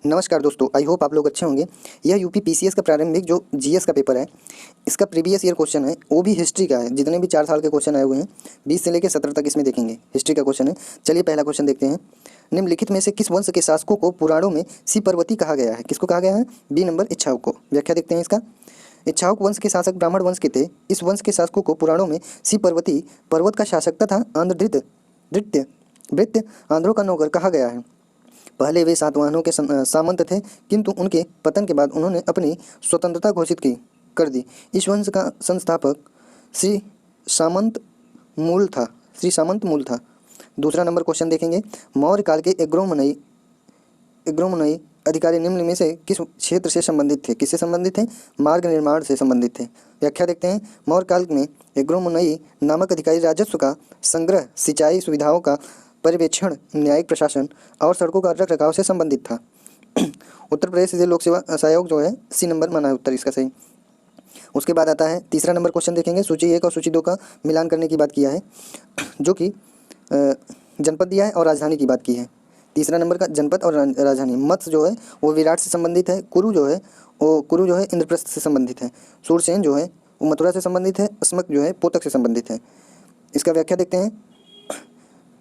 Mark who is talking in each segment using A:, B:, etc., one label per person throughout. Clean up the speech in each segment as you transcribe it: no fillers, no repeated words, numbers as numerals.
A: नमस्कार दोस्तों, I hope आप लोग अच्छे होंगे। यह यूपी पीसीएस का प्रारंभिक जो जीएस का पेपर है, इसका प्रीवियस ईयर क्वेश्चन है, वो भी हिस्ट्री का है। जितने भी 4 साल के क्वेश्चन आए हुए हैं 20 से लेकर 17 तक इसमें देखेंगे, हिस्ट्री का क्वेश्चन है। चलिए पहला क्वेश्चन देखते हैं। निम्नलिखित में से किस वंश के शासकों को पुराणों में सिपर्वती कहा गया है? किसको कहा गया है? बी नंबर इच्छाक को। व्याख्या देखते हैं इसका। इच्छाक वंश के शासक ब्राह्मण वंश के थे। इस वंश के शासकों को पुराणों में सिपर्वती, पर्वत का शासक तथा भृत्य आंध्रों का नौकर कहा गया है। पहले वे सातवाहनों के सामंत थे, किंतु उनके पतन के बाद उन्होंने अपनी स्वतंत्रता घोषित कर दी। इस वंश का संस्थापक श्री सामंत मूल था। दूसरा नंबर क्वेश्चन देखेंगे। मौर्य काल के एग्रोमनई अधिकारी निम्न में से किस क्षेत्र से संबंधित थे? किससे संबंधित थे? मार्ग निर्माण से संबंधित थे। व्याख्या देखते हैं। मौर्य काल में एग्रोमनई नामक अधिकारी राजस्व का संग्रह, सिंचाई सुविधाओं का पर्यवेक्षण, न्यायिक प्रशासन और सड़कों का रखरखाव से संबंधित था। उत्तर प्रदेश से लोक सेवा आयोग जो है सी नंबर माना है उत्तर इसका सही। उसके बाद आता है तीसरा नंबर क्वेश्चन देखेंगे। सूची 1 और सूची 2 का मिलान करने की बात किया है, जो कि जनपद दिया है और राजधानी की बात की है। तीसरा नंबर का जनपद और राजधानी। मत्स्य जो है वो विराट से संबंधित है। कुरु जो है इंद्रप्रस्थ से संबंधित है। सूरसेन जो है वो मथुरा से संबंधित है। अस्मक जो है पोतक से संबंधित है। इसका व्याख्या देखते हैं।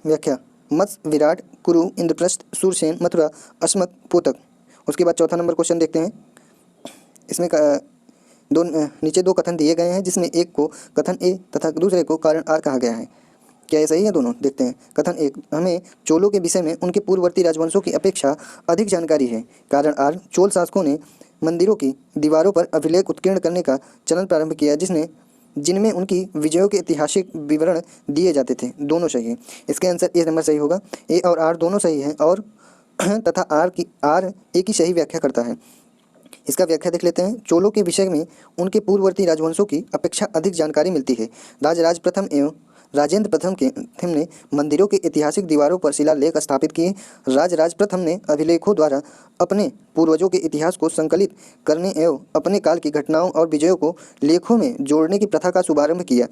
A: व्याख्या: मत्स्य, विराट, कुरु, इंद्रप्रस्थ, सूरसेन, मथुरा, अस्मक, पोतक। उसके बाद चौथा नंबर क्वेश्चन देखते हैं। इसमें नीचे 2 कथन दिए गए हैं, जिसमें एक को कथन ए तथा दूसरे को कारण आर कहा गया है। क्या ये सही है? दोनों देखते हैं। कथन 1: हमें चोलों के विषय में उनके पूर्ववर्ती राजवंशों की अपेक्षा अधिक जानकारी है। कारण आर: चोल शासकों ने मंदिरों की दीवारों पर अभिलेख उत्कीर्ण करने का चलन प्रारंभ किया, जिनमें उनकी विजयों के ऐतिहासिक विवरण दिए जाते थे। दोनों सही है। इसका आंसर ए नंबर सही होगा। ए और आर दोनों सही हैं और तथा आर ए की सही व्याख्या करता है। इसका व्याख्या देख लेते हैं। चोलों के विषय में उनके पूर्ववर्ती राजवंशों की अपेक्षा अधिक जानकारी मिलती है। राजराज प्रथम एवं राजेंद्र प्रथम ने मंदिरों के ऐतिहासिक दीवारों पर शिलालेख स्थापित किए। राजराज प्रथम ने अभिलेखों द्वारा अपने पूर्वजों के इतिहास को संकलित करने एवं अपने काल की घटनाओं और विजयों को लेखों में जोड़ने की प्रथा का शुभारंभ किया।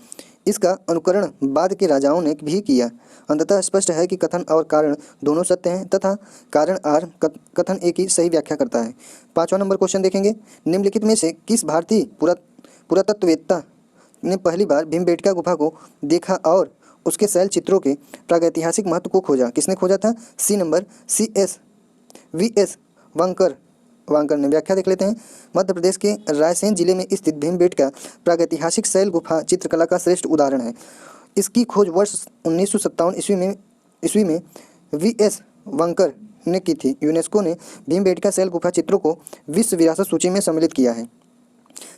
A: इसका अनुकरण बाद के राजाओं ने भी किया। अंततः स्पष्ट है कि कथन और कारण दोनों सत्य हैं तथा कारण आर कथन ए की सही व्याख्या करता है। 5वां नंबर क्वेश्चन देखेंगे। निम्नलिखित में से किस भारतीय पुरातत्ववेत्ता ने पहली बार भीमबेटका गुफा को देखा और उसके शैल चित्रों के प्रागैतिहासिक महत्व को खोजा? किसने खोजा था? सी नंबर VS वांकर ने। व्याख्या देख लेते हैं। मध्य प्रदेश के रायसेन जिले में स्थित भीमबेटका प्रागैतिहासिक शैल गुफा चित्रकला का श्रेष्ठ उदाहरण है। इसकी खोज वर्ष 1957 ईस्वी में VS वांकर ने की थी। यूनेस्को ने भीमबेटका शैल गुफा चित्रों को विश्व विरासत सूची में सम्मिलित किया है।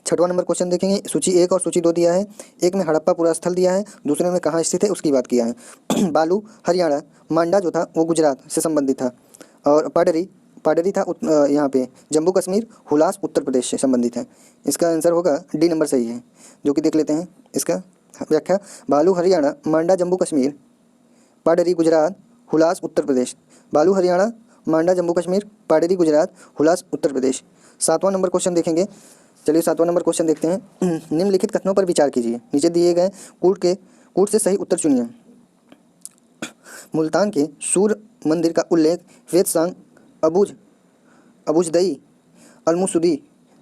A: 6वां नंबर क्वेश्चन देखेंगे। सूची 1 और सूची 2 दिया है। एक में हड़प्पा पूरा स्थल दिया है, दूसरे में कहाँ स्थित है उसकी बात किया है। बालू हरियाणा, मांडा जो था वो गुजरात से संबंधित था और पाडरी था यहाँ पे जम्मू कश्मीर, हुलास उत्तर प्रदेश से संबंधित है। इसका आंसर होगा डी नंबर सही है, जो कि देख लेते हैं। इसका व्याख्या: बालू हरियाणा, मांडा जम्मू कश्मीर, पाडरी गुजरात, हुलास उत्तर प्रदेश। बालू हरियाणा, मांडा जम्मू कश्मीर, पाडरी गुजरात, हुलास उत्तर प्रदेश। 7वां नंबर क्वेश्चन देखेंगे। चलिए 7वां नंबर क्वेश्चन देखते हैं। निम्नलिखित कथनों पर विचार कीजिए। नीचे दिए गए कूट से सही उत्तर चुनिए। मुल्तान के सूर्य मंदिर का उल्लेख वेदसांग, अबुजदई, अलमुसुदी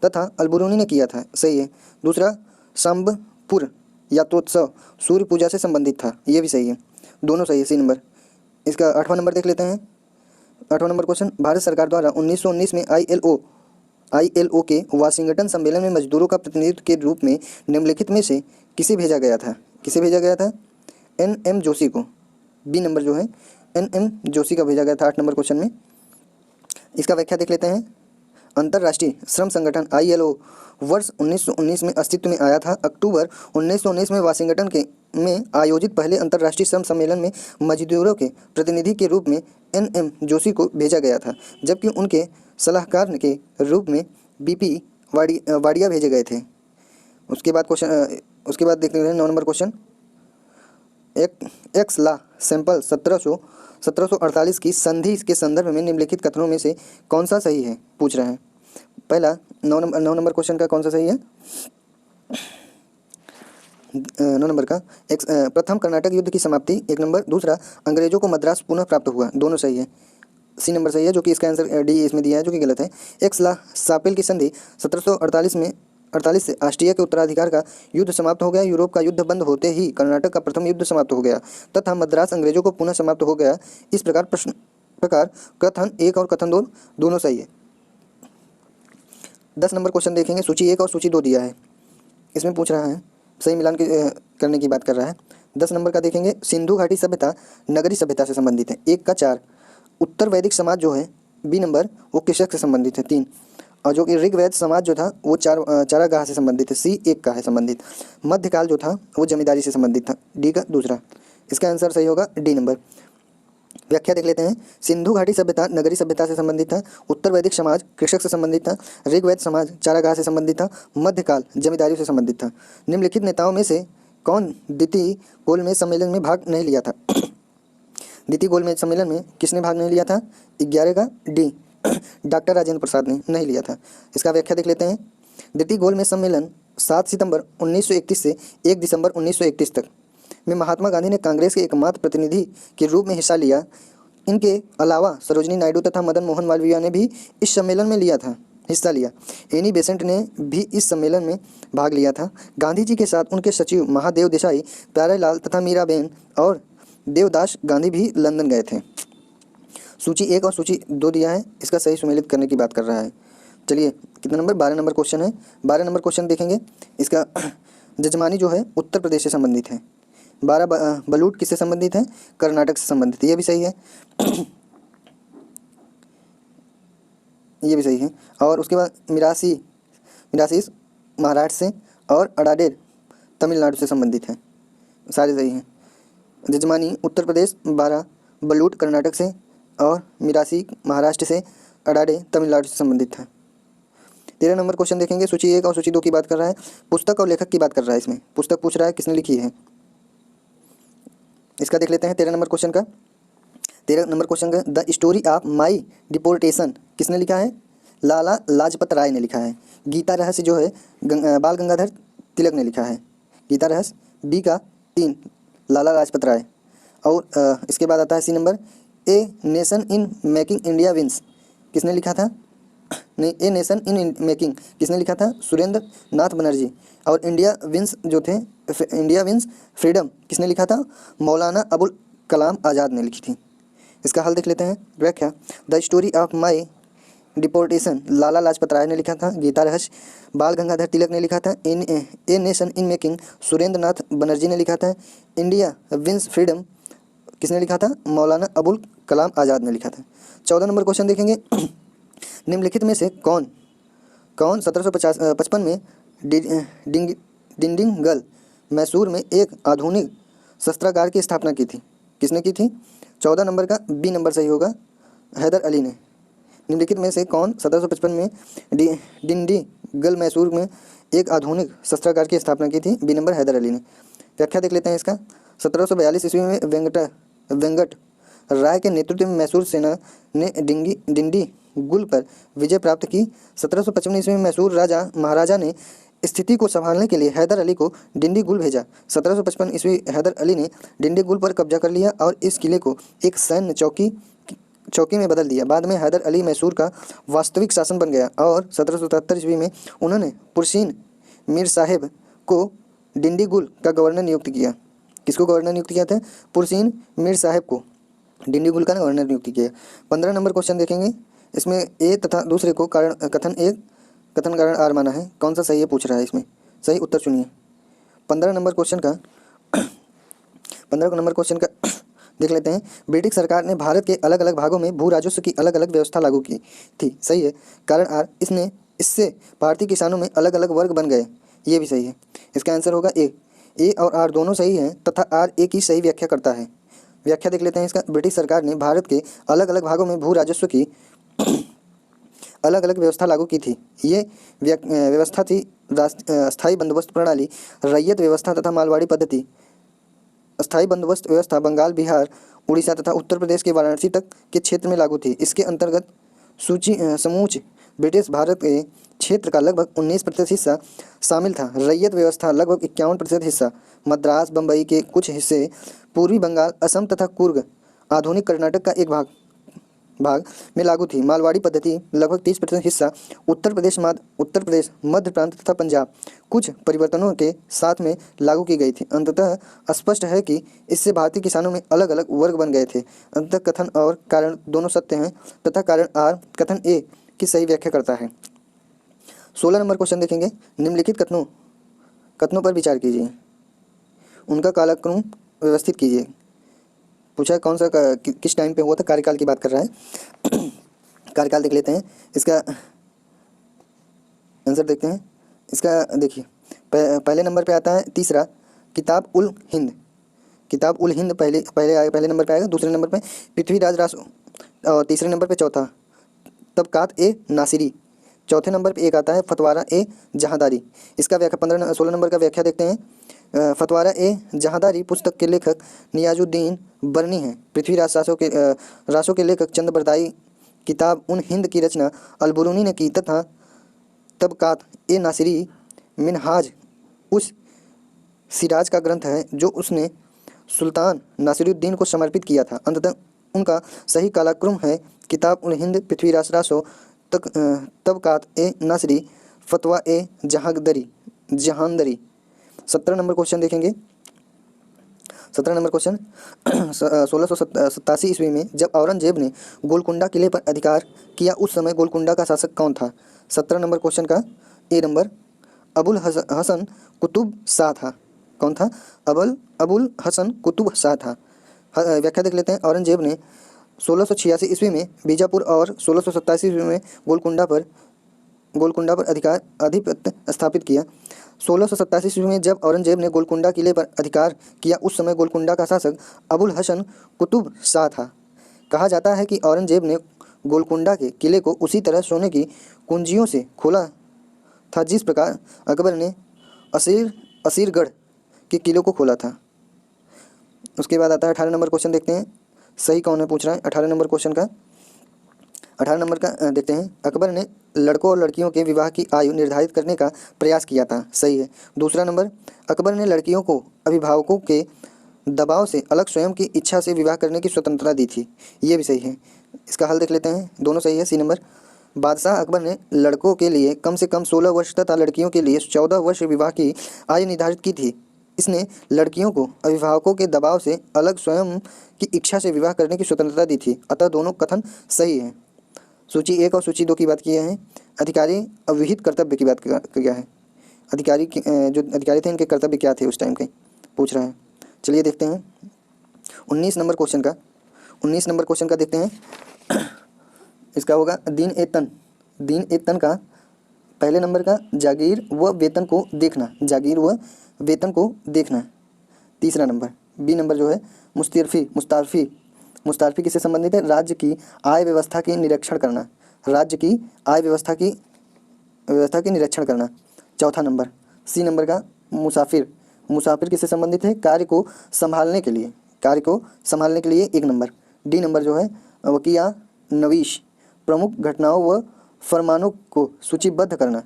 A: तथा अलबरूनी ने किया था। सही है। दूसरा, सांबपुर यात्रोत्सव सूर्य पूजा से संबंधित था। ये भी सही है। दोनों सही है, सी नंबर। इसका 8वां नंबर देख लेते हैं। 8वां नंबर क्वेश्चन। भारत सरकार द्वारा 1919 में ILO के वाशिंगटन सम्मेलन में मजदूरों का प्रतिनिधित्व के रूप में निम्नलिखित में से किसे भेजा गया था? किसे भेजा गया था? NM जोशी को। बी नंबर जो है NM जोशी का भेजा गया था 8 नंबर क्वेश्चन में। इसका व्याख्या देख लेते हैं। अंतर्राष्ट्रीय श्रम संगठन ILO वर्ष 1919 में अस्तित्व में आया था। अक्टूबर 1919 में वाशिंगटन में आयोजित पहले अंतर्राष्ट्रीय श्रम सम्मेलन में मजदूरों के प्रतिनिधि के रूप में NM जोशी को भेजा गया था, जबकि उनके सलाहकार के रूप में BP वाडिया भेजे गए थे। उसके बाद देखते हैं 9 नंबर क्वेश्चन। एक्स ला सैंपल 1748 की संधि के संदर्भ में निम्नलिखित कथनों में से कौन सा सही है पूछ रहे हैं। पहला 9 नंबर क्वेश्चन का कौन सा सही है? 9 नंबर का प्रथम कर्नाटक युद्ध की समाप्ति 1 नंबर। दूसरा, अंग्रेजों को मद्रास पुनः प्राप्त हुआ। दोनों सही है। सी नंबर सही है, जो कि इसका आंसर डी इसमें दिया है, जो कि गलत है। एक्सला सापेल की संधि 1748 से ऑस्ट्रिया के उत्तराधिकार का युद्ध समाप्त हो गया। यूरोप का युद्ध बंद होते ही कर्नाटक का प्रथम युद्ध समाप्त हो गया तथा मद्रास अंग्रेजों को पुनः समाप्त हो गया। इस प्रकार कथन 1 और कथन 2 दोनों सही है। 10 नंबर क्वेश्चन देखेंगे। सूची 1 और सूची 2 दिया है, इसमें पूछ रहा है, सही मिलान करने की बात कर रहा है। 10 नंबर का देखेंगे। सिंधु घाटी सभ्यता नगरी सभ्यता से संबंधित है, 1 का 4। उत्तर वैदिक समाज जो है बी नंबर वो कृषक से संबंधित है, 3। और जो कि ऋग्वेद समाज जो था वो चारागाह से संबंधित है, सी 1 का है संबंधित। मध्यकाल जो था वो जमींदारी से संबंधित था, डी का दूसरा। इसका आंसर सही होगा डी नंबर। व्याख्या देख लेते हैं। सिंधु घाटी सभ्यता नगरी सभ्यता से संबंधित था, उत्तर वैदिक समाज कृषक से संबंधित था, ऋग्वेद समाज चारागाह से संबंधित था, मध्यकाल जमींदारियों से संबंधित था। निम्नलिखित नेताओं में से कौन द्वितीय गोलमेज सम्मेलन में भाग नहीं लिया था? द्वितीय गोलमेज सम्मेलन में किसने भाग नहीं लिया था? 11 का डी, डॉक्टर राजेंद्र प्रसाद ने नहीं लिया था। इसका व्याख्या देख लेते हैं। द्वितीय गोलमेज सम्मेलन 7 सितंबर 1931 से 1 दिसंबर 1931 तक में महात्मा गांधी ने कांग्रेस के एकमात्र प्रतिनिधि के रूप में हिस्सा लिया। इनके अलावा सरोजिनी नायडू तथा मदन मोहन मालवीय ने भी इस सम्मेलन में हिस्सा लिया। एनी बेसेंट ने भी इस सम्मेलन में भाग लिया था। गांधी जी के साथ उनके सचिव महादेव देसाई, प्यारेलाल तथा मीराबेन और देवदास गांधी भी लंदन गए थे। सूची 1 और सूची 2 दिया है, इसका सही सुमेलित करने की बात कर रहा है। चलिए कितना नंबर? 12 नंबर क्वेश्चन है। 12 नंबर क्वेश्चन देखेंगे। इसका जजमानी जो है उत्तर प्रदेश से संबंधित है। 12 बलूट किससे संबंधित है? कर्नाटक से संबंधित है, ये भी सही है। ये भी सही है। और उसके बाद मिरासी महाराष्ट्र से और अडाडेर तमिलनाडु से संबंधित है, सारे सही हैं। जजमानी उत्तर प्रदेश, 12 बलूट कर्नाटक से और मिरासी महाराष्ट्र से, अडाडे तमिलनाडु से संबंधित है। 13 नंबर क्वेश्चन देखेंगे। सूची 1 और सूची 2 की बात कर रहा है, पुस्तक और लेखक की बात कर रहा है। इसमें पुस्तक पूछ रहा है किसने लिखी है, इसका देख लेते हैं। 13 नंबर क्वेश्चन का the story of my deportation किसने लिखा है? लाला लाजपत राय ने लिखा है। गीता रहस्य जो है बाल गंगाधर तिलक ने लिखा है। गीता रहस्य बी का 3 लाला लाजपत राय। और इसके बाद आता है C number, a nation in making India विंस किसने लिखा था? नहीं, ए नेशन इन मेकिंग किसने लिखा था? सुरेंद्र नाथ बनर्जी। और इंडिया विंस जो थे, इंडिया विंस फ्रीडम किसने लिखा था? मौलाना अबुल कलाम आज़ाद ने लिखी थी। इसका हल देख लेते हैं। व्याख्या, the story of my deportation Lala Lajpat Rai ने लिखा था। गीता रहस्य बाल गंगाधर तिलक ने लिखा था। A nation in making Surendra Nath Banerjee ने लिखा था। इंडिया विंस फ्रीडम किसने लिखा था? मौलाना अबुल कलाम आज़ाद ने लिखा था। 14 नंबर क्वेश्चन देखेंगे। निम्नलिखित में से कौन 1755 में डिंडिगल मैसूर में एक आधुनिक शस्त्रागार की स्थापना की थी? किसने की थी? 14 नंबर का बी नंबर सही होगा, हैदर अली ने। निम्नलिखित में से कौन 1755 में डिंडिगल मैसूर में एक आधुनिक शस्त्रागार की स्थापना की थी? बी नंबर हैदर अली ने। व्याख्या देख लेते हैं इसका। 1742 ईस्वी में वेंकट राय के नेतृत्व में मैसूर सेना ने डिंडीगुल पर विजय प्राप्त की। 1755 ईस्वी में मैसूर महाराजा ने स्थिति को संभालने के लिए हैदर अली को डिंडीगुल भेजा। 1755 ईस्वी हैदर अली ने डिंडीगुल पर कब्जा कर लिया और इस किले को एक सैन्य चौकी में बदल दिया। बाद में हैदर अली मैसूर का वास्तविक शासन बन गया और 1777 ईस्वी में उन्होंने पुरसीन मीर साहेब को डिंडीगुल का गवर्नर नियुक्त किया। किसको गवर्नर नियुक्त किया था? पुरसीन मीर साहेब को डिंडीगुल का गवर्नर नियुक्त किया। 15 नंबर क्वेश्चन देखेंगे। इसमें ए तथा दूसरे को कथन कारण आर माना है, कौन सा सही है पूछ रहा है। इसमें सही उत्तर चुनिए। 15 नंबर क्वेश्चन का देख लेते हैं। ब्रिटिश सरकार ने भारत के अलग अलग भागों में भू राजस्व की अलग अलग व्यवस्था लागू की थी, सही है। कारण आर, इससे भारतीय किसानों में अलग अलग वर्ग बन गए, ये भी सही है। इसका आंसर होगा ए और आर दोनों सही हैं तथा आर ए की सही व्याख्या करता है। व्याख्या देख लेते हैं इसका। ब्रिटिश सरकार ने भारत के अलग अलग भागों में भू राजस्व की अलग अलग व्यवस्था लागू की थी। ये व्यवस्था थी स्थायी बंदोबस्त प्रणाली, रैयत व्यवस्था तथा मालवाड़ी पद्धति। स्थायी बंदोबस्त व्यवस्था बंगाल, बिहार, उड़ीसा तथा उत्तर प्रदेश के वाराणसी तक के क्षेत्र में लागू थी। इसके अंतर्गत समूच ब्रिटिश भारत के क्षेत्र का लगभग 19% हिस्सा शामिल था। रैयत व्यवस्था लगभग 51% हिस्सा, मद्रास, बम्बई के कुछ हिस्से, पूर्वी बंगाल, असम तथा कुर्ग, आधुनिक कर्नाटक का एक भाग भाग में लागू थी। मालवाड़ी पद्धति लगभग 30% हिस्सा उत्तर प्रदेश, मध्य प्रांत तथा पंजाब कुछ परिवर्तनों के साथ में लागू की गई थी। अंततः स्पष्ट है कि इससे भारतीय किसानों में अलग अलग वर्ग बन गए थे। अंततः कथन और कारण दोनों सत्य हैं तथा कारण आर कथन ए की सही व्याख्या करता है। 16 नंबर क्वेश्चन देखेंगे। निम्नलिखित कथनों पर विचार कीजिए, उनका कालक्रम व्यवस्थित कीजिए। पूछा कौन सा किस टाइम पे हुआ था, कार्यकाल की बात कर रहा है। कार्यकाल देख लेते हैं, इसका आंसर देखते हैं। इसका देखिए पहले नंबर पे आता है तीसरा किताब उल हिंद। किताब उल हिंद पहले नंबर पे आएगा। दूसरे नंबर पे पृथ्वीराज रासो और तीसरे नंबर पे चौथा तबकात ए नासिरी। चौथे नंबर पे एक आता है फतवारा ए जहांदारी। इसका व्याख्या 16 नंबर का व्याख्या देखते हैं। फतवारा ए जहांदारी पुस्तक के लेखक नियाजुद्दीन बरनी हैं। पृथ्वीराज रासो के लेखक चंद बरदाई। किताब उन हिंद की रचना अलबरूनी ने की तथा तबकात ए नासिरी मिनहाज उस सिराज का ग्रंथ है जो उसने सुल्तान नासिरुद्दीन को समर्पित किया था। अंततः उनका सही कालक्रम है किताब उल हिंद, पृथ्वीराज रासो, तबकात ए नासिरी, फतवा ए जहांदरी। 17 नंबर क्वेश्चन देखेंगे। 17 नंबर क्वेश्चन 1687 ईस्वी में जब औरंगजेब ने गोलकुंडा किले पर अधिकार किया उस समय गोलकुंडा का शासक कौन था? 17 नंबर क्वेश्चन का ए नंबर अबुल हसन कुतुब शाह था। कौन था? अबुल हसन कुतुब शाह था। व्याख्या देख लेते हैं। औरंगजेब ने 1686 ईस्वी में बीजापुर और 1687 ईस्वी में गोलकुंडा पर आधिपत्य स्थापित किया। 1687 ईस्वी में जब औरंगजेब ने गोलकुंडा किले पर अधिकार किया उस समय गोलकुंडा का शासक अबुल हसन कुतुब शाह था। कहा जाता है कि औरंगजेब ने गोलकुंडा के किले को उसी तरह सोने की कुंजियों से खोला था जिस प्रकार अकबर ने असीरगढ़ के किले को खोला था। उसके बाद आता है 18 नंबर क्वेश्चन देखते हैं, सही कौन है पूछ रहा है 18 नंबर क्वेश्चन का। 18 नंबर का देखते हैं। अकबर ने लड़कों और लड़कियों के विवाह की आयु निर्धारित करने का प्रयास किया था। सही है। दूसरा नंबर अकबर ने लड़कियों को अभिभावकों के दबाव से अलग स्वयं की इच्छा से विवाह करने की स्वतंत्रता दी थी। ये भी सही है। इसका हल देख लेते हैं, दोनों सही है। सी नंबर बादशाह अकबर ने लड़कों के लिए कम से कम 16 वर्ष तथा लड़कियों के लिए 14 वर्ष विवाह की आयु निर्धारित की थी। इसने लड़कियों को अभिभावकों के दबाव से अलग स्वयं की इच्छा से विवाह करने की स्वतंत्रता दी थी। अतः दोनों कथन सही है। सूची 1 और सूची 2 की बात किया है। अधिकारी अविहित कर्तव्य की बात किया है। जो अधिकारी थे इनके कर्तव्य क्या थे उस टाइम के पूछ रहा है। चलिए देखते हैं 19 नंबर क्वेश्चन का। 19 नंबर क्वेश्चन का देखते हैं। इसका होगा दीन ए तन का पहले नंबर का जागीर व वेतन को देखना। जागीर व वेतन को देखना। तीसरा नंबर बी नंबर जो है मुस्तारफी किससे संबंधित है? राज्य की आय व्यवस्था की निरीक्षण करना। राज्य की आय व्यवस्था की निरीक्षण करना। चौथा नंबर सी नंबर का मुसाफिर किससे संबंधित है? कार्य को संभालने के लिए 1 नंबर। डी नंबर जो है वकिया नवीश प्रमुख घटनाओं व फरमानों को सूचीबद्ध करना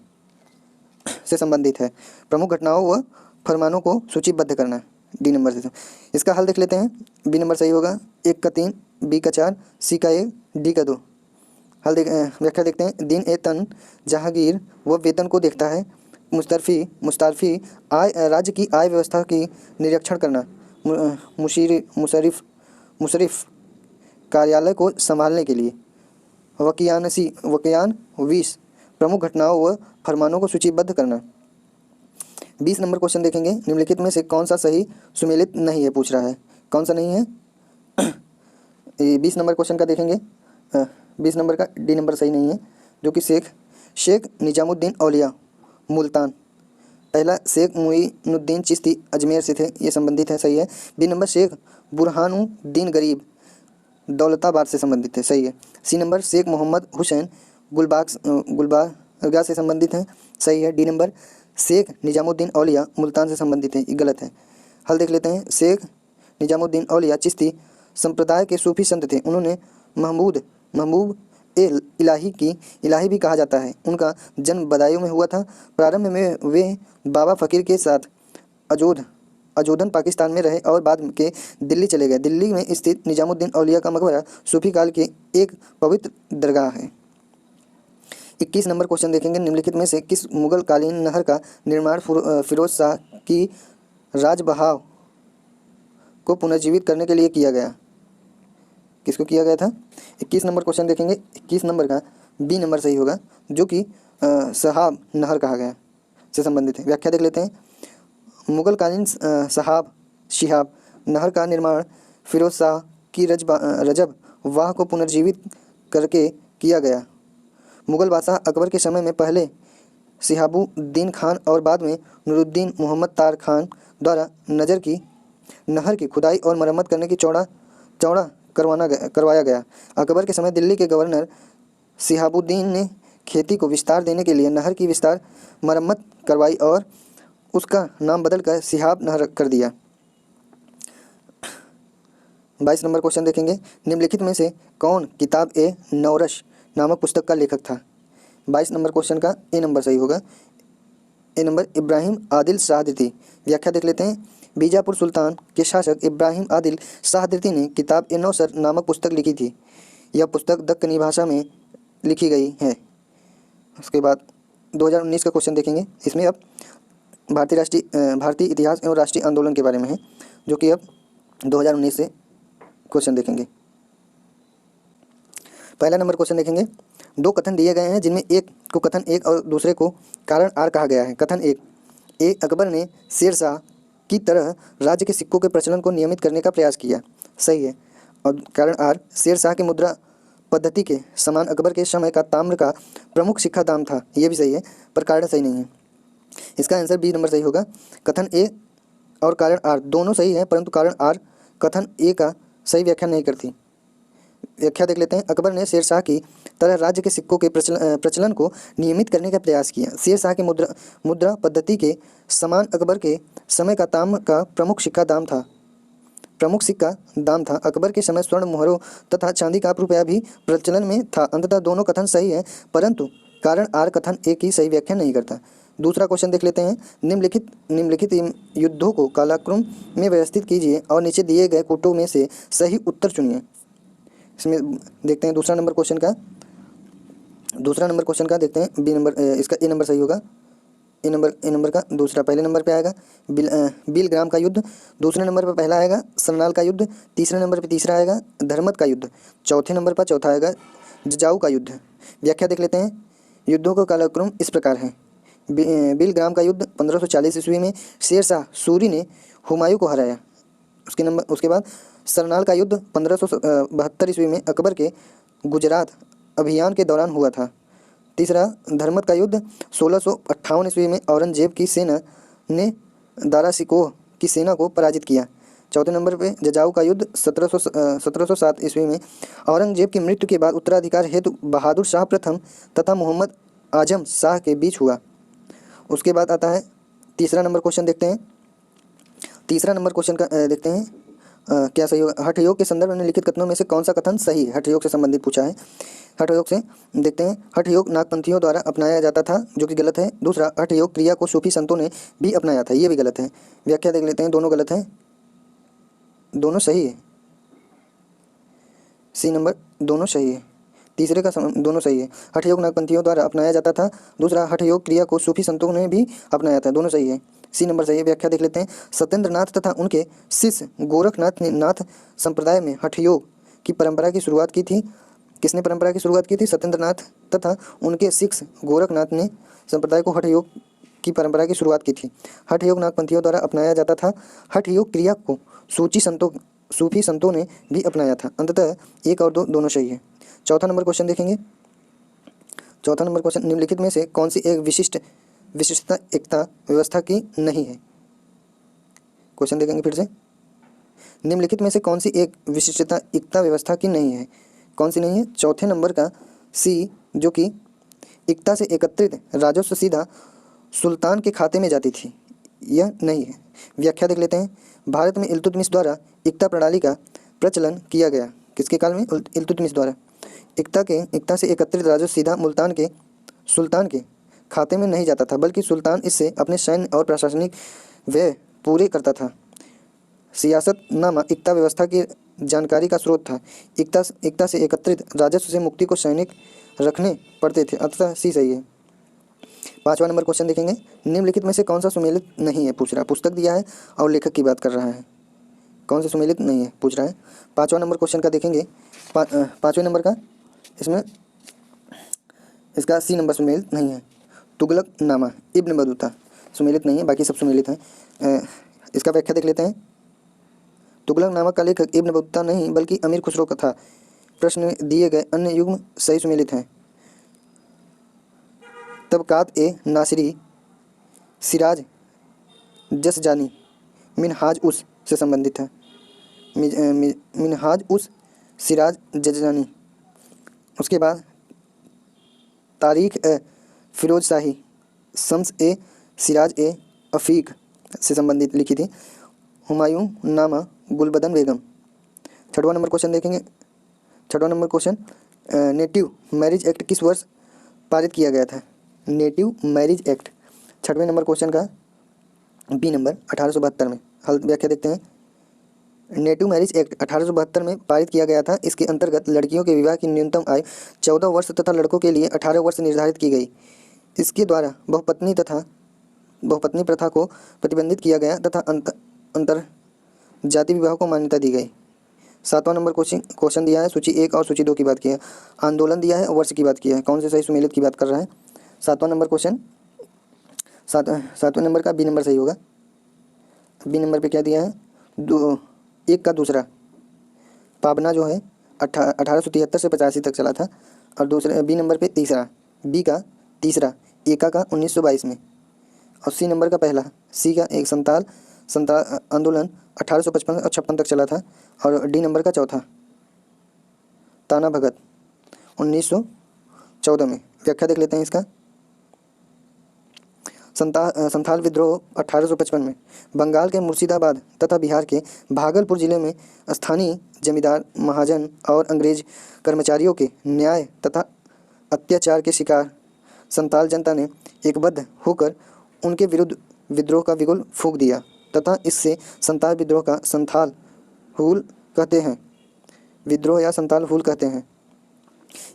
A: से संबंधित है। प्रमुख घटनाओं व फरमानों को सूचीबद्ध करना डी नंबर से। इसका हल देख लेते हैं। बी नंबर सही होगा। 1 का 3, बी का 4, सी का 1, डी का 2। व्याख्या देखते हैं। दीन ए तन जहांगीर व वेतन को देखता है। मुस्तारफी राज्य की आय व्यवस्था की निरीक्षण करना। मुशरिफ कार्यालय को संभालने के लिए। वकियान 20 प्रमुख घटनाओं व फरमानों को सूचीबद्ध करना। 20 नंबर क्वेश्चन देखेंगे। निम्नलिखित में से कौन सा सही सुमेलित नहीं है पूछ रहा है। कौन सा नहीं है? 20 नंबर क्वेश्चन का देखेंगे। 20 नंबर का डी नंबर सही नहीं है, जो कि शेख निजामुद्दीन औलिया मुल्तान। पहला शेख मुइनुद्दीन चिश्ती अजमेर से थे, ये संबंधित है। सही है। बी नंबर शेख बुरहानुद्दीन गरीब दौलताबाद से संबंधित है। सही है। सी नंबर शेख मोहम्मद हुसैन गुलबर्गा से संबंधित हैं। सही है। डी नंबर शेख निजामुद्दीन औलिया मुल्तान से संबंधित है, ये गलत है। हल देख लेते हैं। शेख निजामुद्दीन औलिया चिश्ती संप्रदाय के सूफी संत थे। उन्होंने महबूब इलाही भी कहा जाता है। उनका जन्म बदायूं में हुआ था। प्रारंभ में वे बाबा फ़कीर के साथ अजोध अजोधन पाकिस्तान में रहे और बाद के दिल्ली चले गए। दिल्ली में स्थित निजामुद्दीन औलिया का मकबरा सूफी काल की एक पवित्र दरगाह है। 21 नंबर क्वेश्चन देखेंगे, निम्नलिखित में से किस मुगल कालीन नहर का निर्माण फिरोज शाह की राजबहाव को पुनर्जीवित करने के लिए किया गया? किसको किया गया था? 21 नंबर क्वेश्चन देखेंगे, 21 नंबर का बी नंबर सही होगा, जो कि सहाब नहर कहा गया से संबंधित है। व्याख्या देख लेते हैं। मुगल कालीन शिहाब नहर का निर्माण फिरोज शाह की रजब वाह को पुनर्जीवित करके किया गया। मुगल बादशाह अकबर के समय में पहले शिहाबुद्दीन खान और बाद में नूरुद्दीन मोहम्मद तार खान द्वारा नहर की खुदाई और मरम्मत करने की चौड़ा करवाया गया। अकबर के समय दिल्ली के गवर्नर शिहाबुद्दीन ने खेती को विस्तार देने के लिए नहर की विस्तार मरम्मत करवाई और उसका नाम बदलकर सिहाब नहर कर दिया। 22 नंबर क्वेश्चन देखेंगे, निम्नलिखित में से कौन किताब ए नौरश नामक पुस्तक का लेखक था? 22 नंबर क्वेश्चन का ए नंबर सही होगा। ए नंबर इब्राहिम आदिल शाहदृती। व्याख्या देख लेते हैं। बीजापुर सुल्तान के शासक इब्राहिम आदिल शाहदृती ने किताब ए नौसर नामक पुस्तक लिखी थी। यह पुस्तक दक्कनी भाषा में लिखी गई है। उसके बाद 2019 का क्वेश्चन देखेंगे। इसमें अब भारतीय इतिहास एवं राष्ट्रीय आंदोलन के बारे में है, जो कि अब 2019 से क्वेश्चन देखेंगे। पहला नंबर क्वेश्चन देखेंगे। दो कथन दिए गए हैं, जिनमें एक को कथन एक और दूसरे को कारण आर कहा गया है। कथन एक, अकबर ने शेर शाह की तरह राज्य के सिक्कों के प्रचलन को नियमित करने का प्रयास किया। सही है। और कारण आर, शेर शाह की मुद्रा पद्धति के समान अकबर के समय का ताम्र का प्रमुख सिक्का दाम था। ये भी सही है, पर कारण सही नहीं है। इसका आंसर बी नंबर सही होगा। कथन ए और कारण आर दोनों सही है, परंतु कारण आर कथन ए का सही व्याख्या नहीं करती। व्याख्या देख लेते हैं। अकबर ने शेरशाह की तरह राज्य के सिक्कों के प्रचलन को नियमित करने का प्रयास किया। शेरशाह की मुद्रा पद्धति के समान अकबर के समय का ताम्र का प्रमुख सिक्का दाम था। अकबर के समय स्वर्ण मोहरों तथा चांदी का रुपया भी प्रचलन में था। अंततः दोनों कथन सही है, परंतु कारण आर कथन ए की सही व्याख्या नहीं करता। दूसरा क्वेश्चन देख लेते हैं। निम्नलिखित युद्धों को कालाक्रम में व्यवस्थित कीजिए और नीचे दिए गए कोटों में से सही उत्तर चुनिए। इसमें देखते हैं दूसरा नंबर क्वेश्चन का देखते हैं। बी नंबर, इसका ए नंबर सही होगा। ए नंबर का दूसरा पहले नंबर पे आएगा बिलग्राम का युद्ध, दूसरे नंबर पर पहला आएगा सरनाल का युद्ध, तीसरे नंबर पे तीसरा आएगा धर्मत का युद्ध, चौथे नंबर पर चौथा आएगा जजाऊ का युद्ध। व्याख्या देख लेते हैं। युद्धों का कालक्रम इस प्रकार है। बिलग्राम का युद्ध 1540 ईस्वी में शेरशाह सूरी ने हुमायूं को हराया। उसके बाद सरनाल का युद्ध 1572 ईस्वी में अकबर के गुजरात अभियान के दौरान हुआ था। तीसरा धर्मत का युद्ध 1658 ईस्वी में औरंगजेब की सेना ने दारा शिकोह की सेना को पराजित किया। चौथे नंबर पे जजाऊ का युद्ध 1707 ईस्वी में औरंगजेब की मृत्यु के बाद उत्तराधिकार हेतु बहादुर शाह प्रथम तथा मोहम्मद आजम शाह के बीच हुआ। उसके बाद आता है तीसरा नंबर क्वेश्चन देखते हैं। तीसरा नंबर क्वेश्चन का देखते हैं क्या सही होगा। हठ योग के संदर्भ में निम्नलिखित कथनों में से कौन सा कथन सही है? हठ योग से संबंधित पूछा है। हठ योग से देखते हैं। हठ योग नागपंथियों द्वारा अपनाया जाता था, जो कि गलत है। दूसरा, हठ योग क्रिया को सूफी संतों ने भी अपनाया था, ये भी गलत है। व्याख्या देख लेते हैं। दोनों गलत है, दोनों सही है। सी नंबर दोनों सही है। तीसरे का दोनों सही है। हठ योग नागपंथियों द्वारा अपनाया जाता था। दूसरा, हठ योग क्रिया को सूफी संतों ने भी अपनाया था, दोनों सही है। सी नंबर सही है। व्याख्या देख लेते हैं। सत्येंद्रनाथ तथा उनके शिष्य गोरखनाथ ने नाथ संप्रदाय में हठ योग की परंपरा की शुरुआत की थी। किसने परंपरा की शुरुआत की थी? सत्येंद्रनाथ तथा उनके शिष्य गोरखनाथ ने संप्रदाय को हठ योग की परंपरा की शुरुआत की थी। हठ योग नागपंथियों द्वारा अपनाया जाता था। हठ योग क्रिया को सूफी संतों ने भी अपनाया था। अंततः एक और दो दोनों सही है। चौथा नंबर क्वेश्चन देखेंगे। चौथा नंबर क्वेश्चन, निम्नलिखित में से कौन सी एक विशिष्टता एकता व्यवस्था की नहीं है? क्वेश्चन देखेंगे फिर से। निम्नलिखित में से कौन सी एक विशिष्टता एकता व्यवस्था की नहीं है? कौन सी नहीं है? चौथे नंबर का सी, जो कि एकता से एकत्रित राजस्व सीधा सुल्तान के खाते में जाती थी, यह नहीं है। व्याख्या देख लेते हैं। भारत में इल्तुतमिश द्वारा एकता प्रणाली का प्रचलन किया गया। किसके काल में? इल्तुतमिश द्वारा। एकता से एकत्रित राजस्व सीधा सुल्तान के खाते में नहीं जाता था, बल्कि सुल्तान इससे अपने सैन्य और प्रशासनिक व्यय पूरे करता था। सियासतनामा एकता व्यवस्था की जानकारी का स्रोत था। एकता से एकत्रित राजस्व से मुक्ति को सैनिक रखने पड़ते थे, अतः सी सही है। 5वां नंबर क्वेश्चन देखेंगे, निम्नलिखित में से कौन सा सुमेलित नहीं है पूछ रहा है। पुस्तक दिया है और लेखक की बात कर रहा है, कौन सा सुमेलित नहीं है पूछ रहा है। 5वां नंबर क्वेश्चन का देखेंगे, 5वें नंबर का इसमें इसका सी नंबर सुमेलित नहीं है। तुगलकनामा इब्न बतूता सुमेलित नहीं है, बाकी सब सुमेलित हैं। इसका व्याख्या देख लेते हैं। तुगलकनामा का लेखक इब्न बतूता नहीं बल्कि अमीर खुसरो का था। प्रश्न में दिए गए अन्य युग्म सही सुमेलित हैं। तबकात ए नासिरी सिराज जसजानी मिनहाज उस से संबंधित है। मिनहाज उस सिराज जसजानी। उसके बाद तारीख ए फिरोज शाही शम्स ए सिराज ए अफीक से संबंधित लिखी थी। हुमायूं नामा गुलबदन बेगम। 6वां नंबर क्वेश्चन देखेंगे। 6वां number question, native marriage act किस वर्ष पारित किया गया था। नेटिव मैरिज एक्ट 6वें नंबर क्वेश्चन का बी नंबर 1872 में। हल व्याख्या देखते हैं। नेटिव मैरिज एक्ट 1872 में पारित किया गया था। इसके अंतर्गत लड़कियों के विवाह की न्यूनतम आयु 14 वर्ष तथा लड़कों के लिए 18 वर्ष निर्धारित की गई। इसके द्वारा बहुपत्नी प्रथा को प्रतिबंधित किया गया तथा अंतर जाति विवाह को मान्यता दी गई। 7वां नंबर क्वेश्चन दिया है, सूची 1 और सूची 2 की बात की है। आंदोलन दिया है और वर्ष की बात की है, कौन से सही सुमेलित की बात कर रहा है। 7वां नंबर क्वेश्चन, 7वें नंबर का बी नंबर सही होगा। बी नंबर पे क्या दिया है, 1 का दूसरा पाबना जो है 1873 से 85 तक चला था। और दूसरे बी नंबर पे तीसरा, बी का तीसरा एका का 1922 में। और सी नंबर का पहला, सी का एक संताल आंदोलन 1855 और 56 तक चला था। और डी नंबर का चौथा ताना भगत 1914 में। व्याख्या देख लेते हैं इसका। संथाल विद्रोह 1855 में बंगाल के मुर्शिदाबाद तथा बिहार के भागलपुर जिले में स्थानीय जमींदार महाजन और अंग्रेज कर्मचारियों के न्याय तथा अत्याचार के शिकार संथाल जनता ने एकबद्ध होकर उनके विरुद्ध विद्रोह का बिगुल फूंक दिया तथा इससे संथाल विद्रोह का संथाल हुल कहते हैं। विद्रोह या संथाल हुल कहते हैं।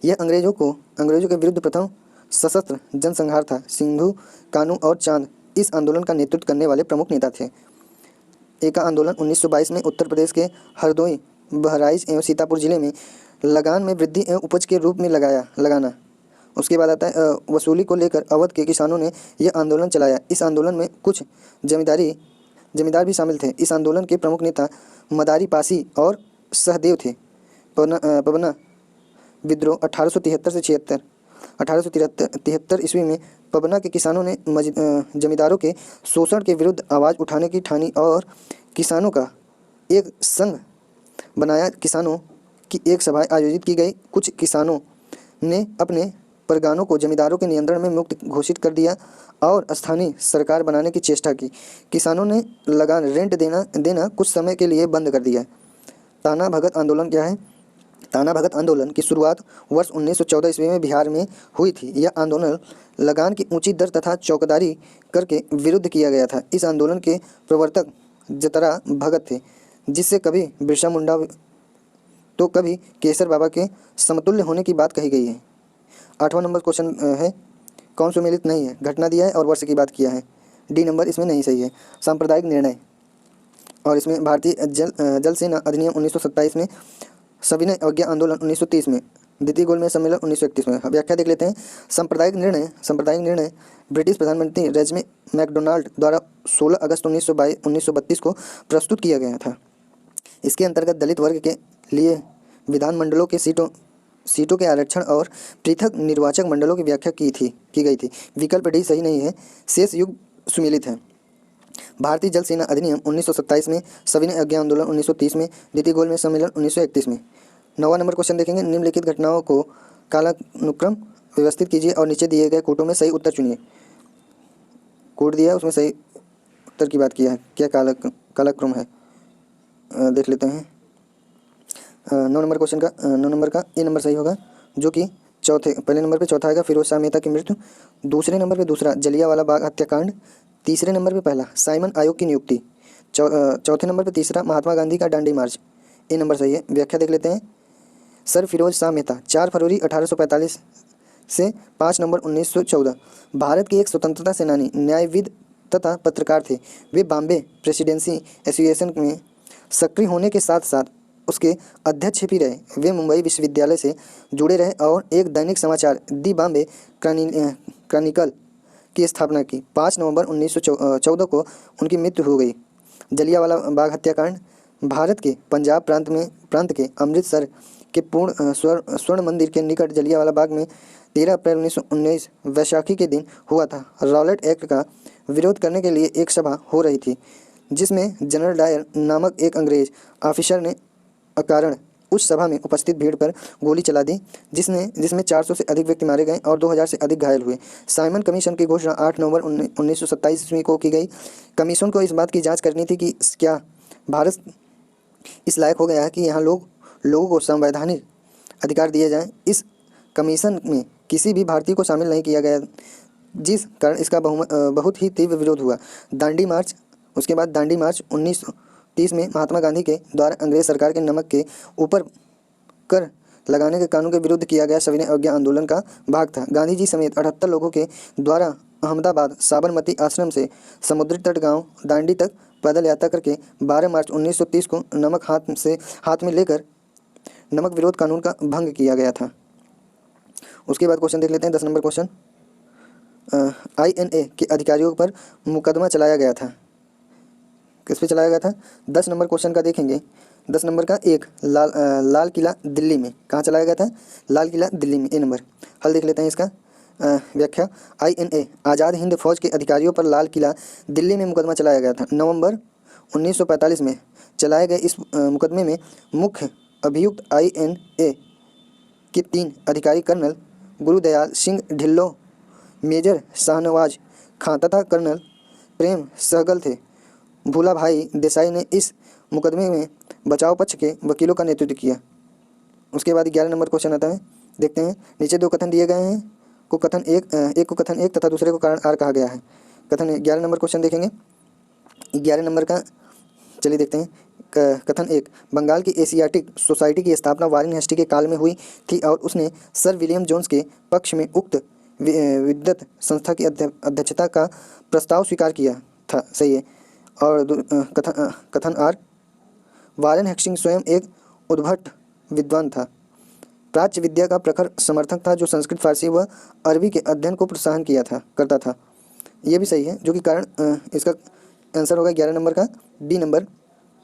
A: यह अंग्रेजों के विरुद्ध प्रथम सशस्त्र जनसंहार था। सिंधु कानू और चांद इस आंदोलन का नेतृत्व करने वाले प्रमुख नेता थे। एका आंदोलन 1922 में उत्तर प्रदेश के हरदोई, बहराइच एवं सीतापुर जिले में लगान में वृद्धि एवं उपज के रूप में लगाना। उसके बाद आता है वसूली को लेकर अवध के किसानों ने यह आंदोलन चलाया। इस आंदोलन में कुछ जमींदार भी शामिल थे। इस आंदोलन के प्रमुख नेता मदारी पासी और सहदेव थे। पबना विद्रोह 1873 से 76। 1873 ईस्वी में पबना के किसानों ने जमींदारों के शोषण के विरुद्ध आवाज़ उठाने की ठानी और किसानों का एक संघ बनाया। किसानों की एक सभा आयोजित की गई। कुछ किसानों ने अपने परगनों को जमींदारों के नियंत्रण में मुक्त घोषित कर दिया और स्थानीय सरकार बनाने की चेष्टा की। किसानों ने लगान रेंट देना कुछ समय के लिए बंद कर दिया। ताना भगत आंदोलन क्या है। ताना भगत आंदोलन की शुरुआत वर्ष 1914 ईस्वी में बिहार में हुई थी। यह आंदोलन लगान की ऊंची दर तथा चौकीदारी करके विरुद्ध किया गया था। इस आंदोलन के प्रवर्तक जतरा भगत थे, जिससे कभी बिरसा मुंडा तो कभी केसर बाबा के समतुल्य होने की बात कही गई है। 8वां नंबर क्वेश्चन है, कौन सुमेलित नहीं है। घटना दिया है और वर्ष की बात किया है। डी नंबर इसमें नहीं सही है। सांप्रदायिक निर्णय, और इसमें भारतीय जल सेना अधिनियम 1927 में, सविनय अवज्ञा आंदोलन 1930 में, द्वितीय गोलमेज सम्मेलन 1931 में। व्याख्या देख लेते हैं। सांप्रदायिक निर्णय ब्रिटिश प्रधानमंत्री रेजमे मैकडोनाल्ड द्वारा 16 अगस्त 1932 को प्रस्तुत किया गया था। इसके अंतर्गत दलित वर्ग के लिए विधानमंडलों के सीटों के आरक्षण और पृथक निर्वाचक मंडलों की व्याख्या की गई थी। विकल्प डी सही नहीं है, शेष युग सुमेलित है। भारतीय जल सेना अधिनियम 1927 में, सविनय अवज्ञा आंदोलन 1930 में, द्वितीय गोलमेज सम्मेलन 1931 में। 9वां नंबर क्वेश्चन देखेंगे। निम्नलिखित घटनाओं को कालानुक्रम व्यवस्थित कीजिए और नीचे दिए गए कोटों में सही उत्तर चुनिए। कोट दिया है, उसमें सही उत्तर की बात किया है। क्या कालक्रम है, देख लेते हैं। 9 नंबर क्वेश्चन का 9 नंबर का ए नंबर सही होगा, जो कि पहले नंबर पे चौथा आएगा फिरोज शाह मेहता की मृत्यु। दूसरे नंबर पे दूसरा जलियांवाला बाग हत्याकांड। तीसरे नंबर पे पहला साइमन आयोग की नियुक्ति। चौथे नंबर पर तीसरा महात्मा गांधी का दांडी मार्च, ए नंबर सही है। व्याख्या देख लेते हैं। सर फिरोज शाह मेहता 4 फरवरी 1845 से 5 नवंबर 1914 भारत के एक स्वतंत्रता सेनानी, न्यायविद तथा पत्रकार थे। वे बॉम्बे प्रेसिडेंसी एसोसिएशन में सक्रिय होने के साथ साथ उसके अध्यक्ष भी रहे। वे मुंबई विश्वविद्यालय से जुड़े रहे और एक दैनिक समाचार दी बॉम्बे क्रॉनिकल की स्थापना की। 5 नवंबर 1914 को उनकी मृत्यु हो गई। जलियांवाला बाग हत्याकांड भारत के पंजाब प्रांत के अमृतसर के स्वर्ण मंदिर के निकट जलियांवाला बाग में 13 अप्रैल 1919 वैशाखी के दिन हुआ था। रॉलेट एक्ट का विरोध करने के लिए एक सभा हो रही थी, जिसमें जनरल डायर नामक एक अंग्रेज ऑफिसर ने अकारण उस सभा में उपस्थित भीड़ पर गोली चला दी, जिसमें 400 से अधिक व्यक्ति मारे गए और 2000 से अधिक घायल हुए। साइमन कमीशन की घोषणा 8 नवंबर 1927 ईस्वी को की गई। कमीशन को इस बात की जांच करनी थी कि क्या भारत इस लायक हो गया है कि यहाँ लोगों को संवैधानिक अधिकार दिए जाएं। इस कमीशन में किसी भी भारतीय को शामिल नहीं किया गया, जिस कारण इसका बहुत ही तीव्र विरोध हुआ। दांडी मार्च, उसके बाद दांडी मार्च 1930 में महात्मा गांधी के द्वारा अंग्रेज सरकार के नमक के ऊपर कर लगाने के कानून के विरुद्ध किया गया सविनय अवज्ञा आंदोलन का भाग था। गांधी जी समेत 78 लोगों के द्वारा अहमदाबाद साबरमती आश्रम से समुद्री तट गांव दांडी तक पैदल यात्रा करके 12 मार्च 1930 को नमक हाथ में लेकर नमक विरोध कानून का भंग किया गया था। उसके बाद क्वेश्चन देख लेते हैं। 10 नंबर क्वेश्चन, INA के अधिकारियों पर मुकदमा चलाया गया था। किस पे चलाया गया था? 10 नंबर क्वेश्चन का देखेंगे। 10 नंबर का एक लाल किला दिल्ली में, कहाँ चलाया गया था? लाल किला दिल्ली में, ए नंबर। हल देख लेते हैं इसका। व्याख्या, INA आज़ाद हिंद फौज के अधिकारियों पर लाल किला दिल्ली में मुकदमा चलाया गया था। नवंबर 1945 में चलाए गए इस मुकदमे में मुख्य अभियुक्त INA के 3 अधिकारी कर्नल गुरुदयाल सिंह ढिल्लों, मेजर शाहनवाज खां तथा कर्नल प्रेम सहगल थे। भूला भाई देसाई ने इस मुकदमे में बचाव पक्ष के वकीलों का नेतृत्व किया। उसके बाद 11 नंबर क्वेश्चन आता है, देखते हैं। नीचे 2 कथन दिए गए हैं, एक को कथन 1 तथा दूसरे को कारण आर कहा गया है। कथन 11 नंबर क्वेश्चन देखेंगे। 11 नंबर का चलिए देखते हैं। कथन 1, बंगाल की एशियाटिक सोसाइटी की स्थापना वारेन हेस्टी के काल में हुई थी और उसने सर विलियम जोन्स के पक्ष में उक्त विद्वत संस्था की अध्यक्षता का प्रस्ताव स्वीकार किया था। सही है। और कथन आर, वारेन हेस्टिंग्स स्वयं एक उद्भट विद्वान था, प्राच्य विद्या का प्रखर समर्थक था, जो संस्कृत, फारसी व अरबी के अध्ययन को प्रोत्साहन करता था। ये भी सही है, जो कि कारण इसका आंसर होगा 11 नंबर का बी नंबर।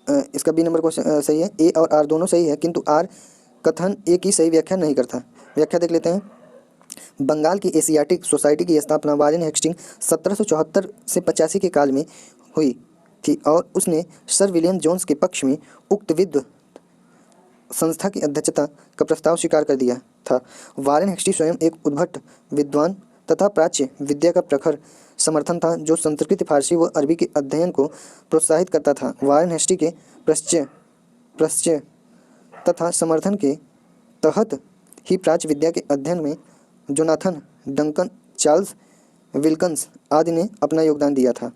A: इसका बी नंबर क्वेश्चन सही है। ए और आर दोनों सही है, किंतु आर कथन ए की सही व्याख्या नहीं करता। व्याख्या देख लेते हैं। बंगाल की एशियाटिक सोसाइटी की स्थापना वारेन हेस्टिंग 1774 से 85 के काल में हुई थी और उसने सर विलियम जोन्स के पक्ष में उक्त विद्वत संस्था की अध्यक्षता का प्रस्ताव स्वीकार कर दिया था। वारेन हेस्टी स्वयं एक उद्भट विद्वान तथा प्राच्य विद्या का प्रखर समर्थन था, जो संस्कृत, फारसी व अरबी के अध्ययन को प्रोत्साहित करता था। वारेन हेस्टी के प्रश्चय तथा समर्थन के तहत ही प्राच्य विद्या के अध्ययन में जोनाथन डंकन, चार्ल्स विल्कन्स आदि ने अपना योगदान दिया था।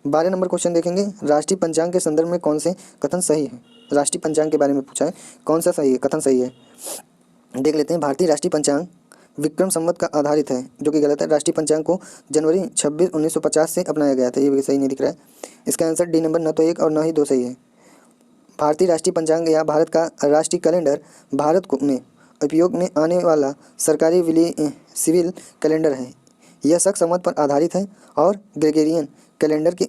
A: 12 नंबर क्वेश्चन देखेंगे। राष्ट्रीय पंचांग के संदर्भ में कौन से कथन सही है? राष्ट्रीय पंचांग के बारे में पूछा है, कौन सा सही है, कथन सही है? देख लेते हैं। भारतीय राष्ट्रीय पंचांग विक्रम संवत का आधारित है, जो कि गलत है। राष्ट्रीय पंचांग को जनवरी 26, 1950 से अपनाया गया था। ये भी सही नहीं दिख रहा है। इसका आंसर डी नंबर, न तो 1 और न ही 2 सही है। भारतीय राष्ट्रीय पंचांग या भारत का राष्ट्रीय कैलेंडर भारत में उपयोग में आने वाला सरकारी सिविल कैलेंडर है। यह शक संवत पर आधारित है और ग्रेगोरियन कैलेंडर के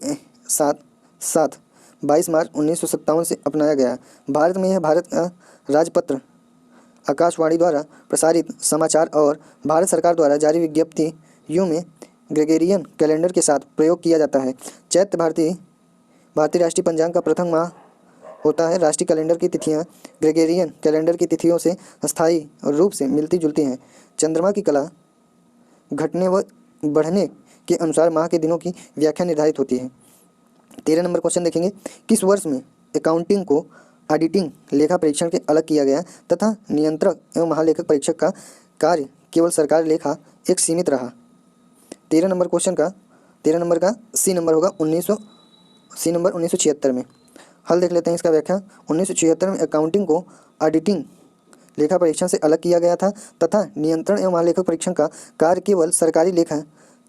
A: साथ 22 मार्च 1957 से अपनाया गया। भारत में यह भारत का राजपत्र, आकाशवाणी द्वारा प्रसारित समाचार और भारत सरकार द्वारा जारी विज्ञप्तियों में ग्रेगोरियन कैलेंडर के साथ प्रयोग किया जाता है। चैत्र भारतीय राष्ट्रीय पंचांग का प्रथम माह होता है। राष्ट्रीय कैलेंडर की तिथियां ग्रेगोरियन कैलेंडर की तिथियों से अस्थायी रूप से मिलती जुलती हैं। चंद्रमा की कला घटने व बढ़ने के अनुसार माह के दिनों की व्याख्या निर्धारित होती है। 13 नंबर क्वेश्चन देखेंगे। किस वर्ष में अकाउंटिंग को ऑडिटिंग लेखा परीक्षण के अलग किया गया तथा नियंत्रक एवं महालेखक परीक्षक का कार्य केवल सरकारी लेखा एक सीमित रहा? 13 नंबर क्वेश्चन का 13 नंबर का सी नंबर होगा सी नंबर 1976 में। हल देख लेते हैं इसका व्याख्या। 1976 में अकाउंटिंग को ऑडिटिंग लेखा परीक्षण से अलग किया गया था तथा नियंत्रण एवं महालेखा परीक्षण का कार्य केवल सरकारी लेखा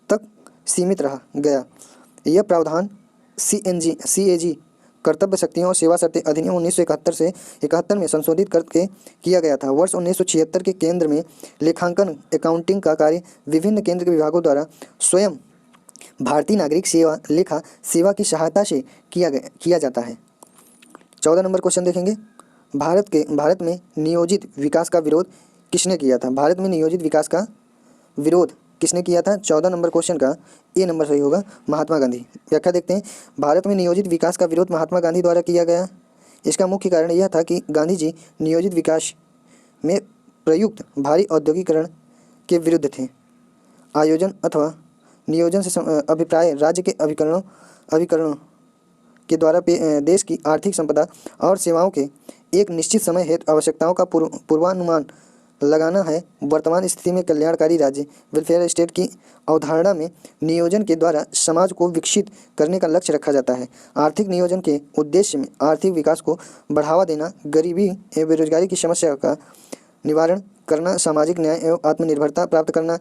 A: तक सीमित रहा गया। यह प्रावधान CAG कर्तव्य शक्तियों और सेवा शर्तें अधिनियम 1971 से 71 में संशोधित करके किया गया था। वर्ष 1976 के केंद्र में लेखांकन अकाउंटिंग का कार्य विभिन्न केंद्र के विभागों द्वारा स्वयं भारतीय नागरिक सेवा लेखा सेवा की सहायता से किया जाता है। 14 नंबर क्वेश्चन देखेंगे। भारत में नियोजित विकास का विरोध किसने किया था? भारत में नियोजित विकास का विरोध किसने किया था? 14 नंबर क्वेश्चन का ए नंबर सही होगा, महात्मा गांधी। व्याख्या देखते हैं। भारत में नियोजित विकास का विरोध महात्मा गांधी द्वारा किया गया। इसका मुख्य कारण यह था कि गांधी जी नियोजित विकास में प्रयुक्त भारी औद्योगिकरण के विरुद्ध थे। आयोजन अथवा नियोजन से अभिप्राय राज्य के अभिकरणों के द्वारा देश की आर्थिक संपदा और सेवाओं के एक निश्चित समय हेतु आवश्यकताओं का पूर्वानुमान लगाना है। वर्तमान स्थिति में कल्याणकारी राज्य वेलफेयर स्टेट की अवधारणा में नियोजन के द्वारा समाज को विकसित करने का लक्ष्य रखा जाता है। आर्थिक नियोजन के उद्देश्य में आर्थिक विकास को बढ़ावा देना, गरीबी एवं बेरोजगारी की समस्या का निवारण करना, सामाजिक न्याय एवं आत्मनिर्भरता प्राप्त करना,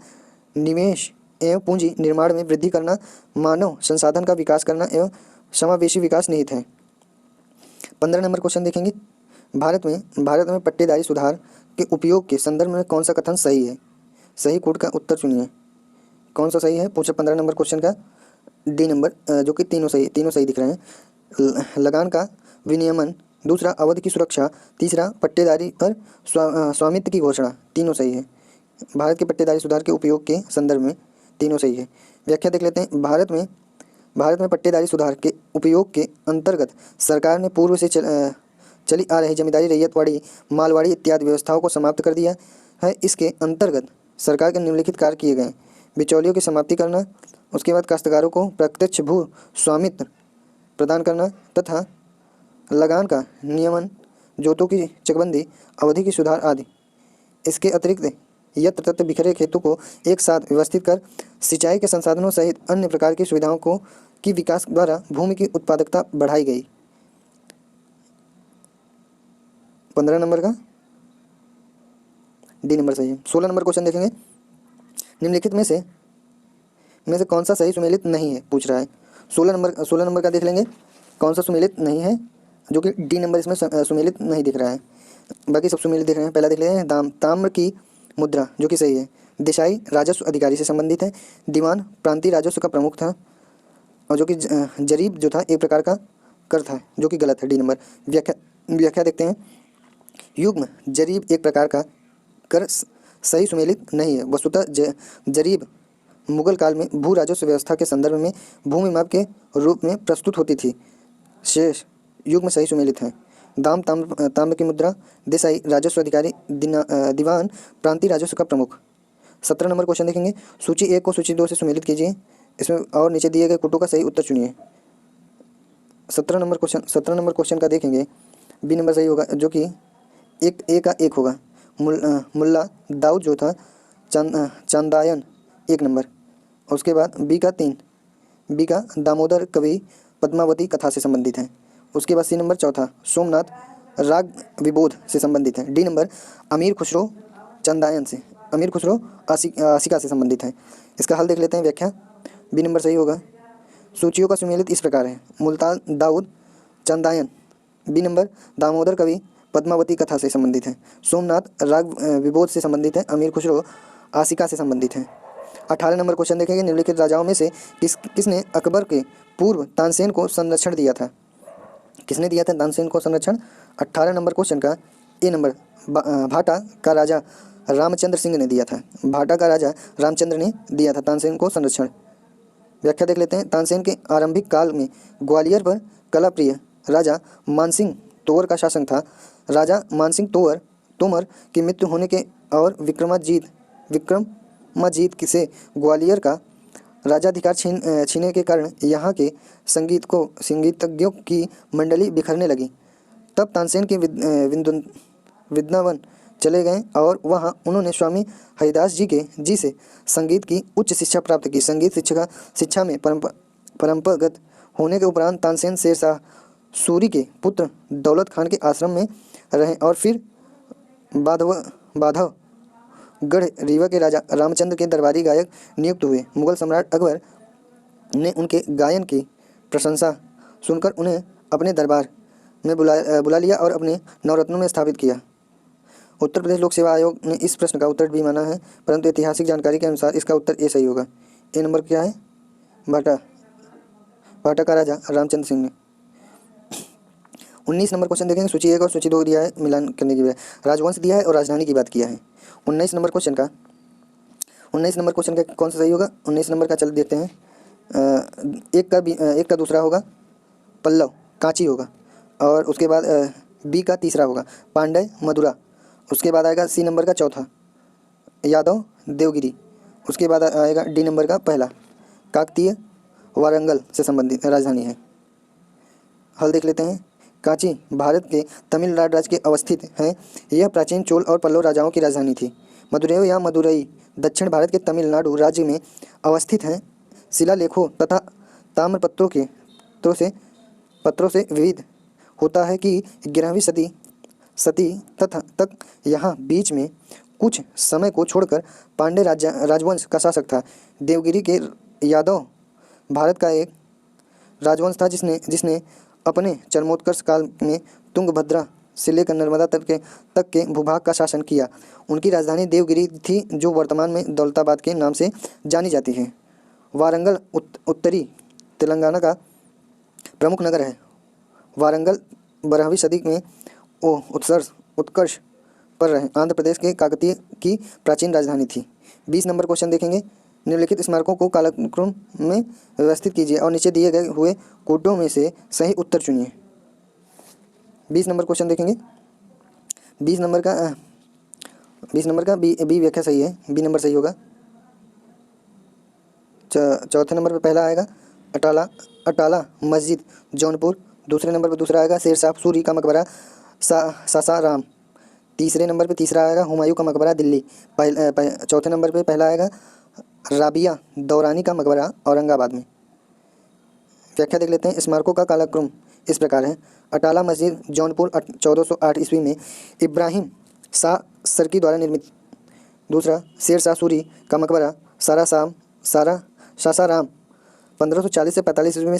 A: निवेश एवं पूंजी निर्माण में वृद्धि करना, मानव संसाधन का विकास करना एवं समावेशी विकास निहित है। 15 नंबर क्वेश्चन देखेंगे। भारत में पट्टेदारी सुधार के उपयोग के संदर्भ में कौन सा कथन सही है? सही कोड का उत्तर चुनिए। कौन सा सही है पूछा 15 नंबर क्वेश्चन का? डी नंबर, जो कि तीनों सही दिख रहे हैं। लगान का विनियमन, दूसरा अवधि की सुरक्षा, तीसरा पट्टेदारी पर स्वामित्व की घोषणा, तीनों सही है। भारत के पट्टेदारी सुधार के उपयोग के संदर्भ में तीनों सही है। व्याख्या देख लेते हैं। भारत में पट्टेदारी सुधार के उपयोग के अंतर्गत सरकार ने पूर्व से चली आ रही जमींदारी, रैयतवाड़ी, मालवाड़ी इत्यादि व्यवस्थाओं को समाप्त कर दिया है। इसके अंतर्गत सरकार के निम्नलिखित कार्य किए गए। बिचौलियों की समाप्ति करना, उसके बाद काश्तकारों को प्रत्यक्ष भू स्वामित्व प्रदान करना तथा लगान का नियमन, जोतों की चकबंदी, अवधि की सुधार आदि। इसके अतिरिक्त यत्र तत्र बिखरे खेतों को एक साथ व्यवस्थित कर सिंचाई के संसाधनों सहित अन्य प्रकार की सुविधाओं की विकास द्वारा भूमि की उत्पादकता बढ़ाई गई। 15 नंबर का डी नंबर सही है। 16 नंबर क्वेश्चन देखेंगे। निम्नलिखित में से कौन सा सही सुमेलित नहीं है पूछ रहा है। 16 नंबर का देख लेंगे कौन सा सुमेलित नहीं है, जो कि डी नंबर इसमें सुमेलित नहीं दिख रहा है, बाकी सब सुमेलित दिख रहे हैं। पहला देख लेते हैं ताम्र की मुद्रा, जो कि सही है। देसाई राजस्व अधिकारी से संबंधित है। दीवान प्रांतीय राजस्व का प्रमुख था, और जो कि जरीब जो था एक प्रकार का कर था, जो कि गलत है, डी नंबर। व्याख्या देखते हैं। युग्म जरीब एक प्रकार का कर सही सुमेलित नहीं है। वस्तुतः जरीब मुगल काल में भू राजस्व व्यवस्था के संदर्भ में भूमि माप के रूप में प्रस्तुत होती थी। शेष युग्म सही सुमेलित है। ताम्र की मुद्रा, देसाई राजस्व अधिकारी, दीवान प्रांतीय राजस्व का प्रमुख। 17 नंबर क्वेश्चन देखेंगे। सूची 1 को सूची 2 से सुमेलित कीजिए। इसमें और नीचे दिए गए कोटों का सही उत्तर चुनिए। 17 नंबर क्वेश्चन का देखेंगे। बी नंबर सही होगा, जो कि एक होगा। मुल्ला दाऊद जो था चांदायन 1 नंबर। उसके बाद बी का दामोदर कवि पद्मावती कथा से संबंधित है। उसके बाद सी नंबर चौथा सोमनाथ राग विबोध से संबंधित है। डी नंबर अमीर खुसरो आशिका से संबंधित है। इसका हल देख लेते हैं। व्याख्या बी नंबर सही होगा। सूचियों का सुमेलित इस प्रकार है। मुल्तान दाऊद चंदायन, बी नंबर दामोदर कवि पद्मावती कथा से संबंधित है। सोमनाथ राग विबोध से संबंधित है। अमीर खुसरो आशिका से संबंधित है। 18 नंबर क्वेश्चन देखेंगे। निम्नलिखित राजाओं में से किसने अकबर के पूर्व तानसेन को संरक्षण दिया था? किसने दिया था तानसेन को संरक्षण? 18 नंबर क्वेश्चन का ए नंबर भाटा का राजा रामचंद्र सिंह ने दिया था। भाटा का राजा रामचंद्र ने दिया था तानसेन को संरक्षण। व्याख्या देख लेते हैं। तानसेन के आरंभिक काल में ग्वालियर पर कलाप्रिय राजा मानसिंह तोमर का शासन था। राजा मानसिंह तोमर की मृत्यु होने के और विक्रमाजीत से ग्वालियर का राजाधिकार छीने के कारण यहाँ के संगीतज्ञों की मंडली बिखरने लगी। तब तानसेन के वृंदावन चले गए और वहाँ उन्होंने स्वामी हरिदास जी से संगीत की उच्च शिक्षा प्राप्त की। संगीत शिक्षा में परंपरागत होने के उपरांत तानसेन शेरशाह सूरी के पुत्र दौलत खान के आश्रम में रहे और फिर बाधवगढ़ रीवा के राजा रामचंद्र के दरबारी गायक नियुक्त हुए। मुगल सम्राट अकबर ने उनके गायन की प्रशंसा सुनकर उन्हें अपने दरबार में बुला लिया और अपने नवरत्नों में स्थापित किया। उत्तर प्रदेश लोक सेवा आयोग ने इस प्रश्न का उत्तर भी माना है, परंतु ऐतिहासिक जानकारी के अनुसार इसका उत्तर ए सही होगा। ए नंबर क्या है? भाटा का राजा रामचंद्र सिंह ने। 19 नंबर क्वेश्चन देखेंगे। सूची 1 और सूची 2 दिया है, मिलान करने की बजाय राजवंश दिया है और राजधानी की बात किया है। 19 नंबर क्वेश्चन का कौन सा सही होगा? 19 नंबर का चल देते हैं। एक का दूसरा होगा पल्लव, कांची होगा, और उसके बाद बी का तीसरा होगा पांड्य मदुरा। उसके बाद आएगा सी नंबर का चौथा यादव देवगिरी। उसके बाद आएगा डी नंबर का पहला काकतीय वारंगल से संबंधित राजधानी है। हल देख लेते हैं। कांची भारत के तमिलनाडु राज्य के अवस्थित है। यह प्राचीन चोल और पल्लव राजाओं की राजधानी थी। मदुरै या मदुरई दक्षिण भारत के तमिलनाडु राज्य में अवस्थित है। शिलालेखों तथा पत्रों से विविध होता है कि 11वीं सदी तक यहाँ बीच में कुछ समय को छोड़कर पांड्य राजवंश का शासक था। देवगिरी के यादव भारत का एक राजवंश था जिसने अपने चरमोत्कर्ष काल में तुंगभद्रा से लेकर नर्मदा तक के भूभाग का शासन किया। उनकी राजधानी देवगिरी थी, जो वर्तमान में दौलताबाद के नाम से जानी जाती है। वारंगल उत्तरी तेलंगाना का प्रमुख नगर है। वारंगल 12वीं सदी में उत्कर्ष पर रहे आंध्र प्रदेश के काकतीय की प्राचीन राजधानी थी। 20 नंबर क्वेश्चन देखेंगे। निम्नलिखित स्मारकों को कालक्रम में व्यवस्थित कीजिए और नीचे दिए गए हुए कोडों में से सही उत्तर चुनिए। 20 नंबर क्वेश्चन देखेंगे। 20 नंबर का बी व्याख्या सही है, बी नंबर सही होगा। चौथे नंबर पर पहला आएगा अटाला मस्जिद जौनपुर। दूसरे नंबर पर दूसरा आएगा शेरशाह सूरी का मकबरा सासाराम। तीसरे नंबर पे तीसरा आएगा हुमायूं का मकबरा दिल्ली। चौथे नंबर पे पहला आएगा राबिया दौरानी का मकबरा औरंगाबाद में। व्याख्या देख लेते हैं। स्मारकों का कालक्रम इस प्रकार है। अटाला मस्जिद जौनपुर 1408 ईस्वी में इब्राहिम शाह सरकी द्वारा निर्मित। दूसरा शेरशाह सूरी का मकबरा सासाराम 1540 से 45 ईस्वी में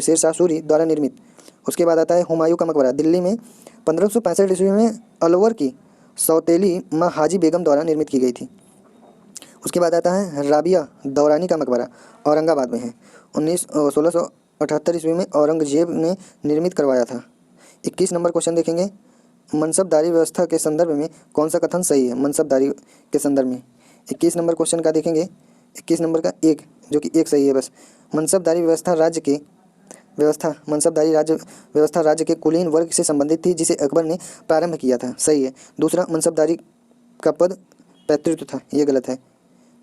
A: शेरशाह सूरी द्वारा निर्मित। उसके बाद आता है हुमायूं का मकबरा दिल्ली में 1565 ईस्वी में अलवर की सौतेली माँ हाजी बेगम द्वारा निर्मित की गई थी। उसके बाद आता है राबिया दौरानी का मकबरा औरंगाबाद में है। 1678 ईस्वी में औरंगजेब ने निर्मित करवाया था। 21 नंबर क्वेश्चन देखेंगे। मनसबदारी व्यवस्था के संदर्भ में कौन सा कथन सही है? मनसबदारी के संदर्भ में 21 नंबर क्वेश्चन का देखेंगे। 21 नंबर का एक, जो कि एक सही है बस। मनसबदारी व्यवस्था राज्य के कुलीन वर्ग से संबंधित थी, जिसे अकबर ने प्रारंभ किया था। सही है। दूसरा मनसबदारी का पद पैतृत्व था, ये गलत है।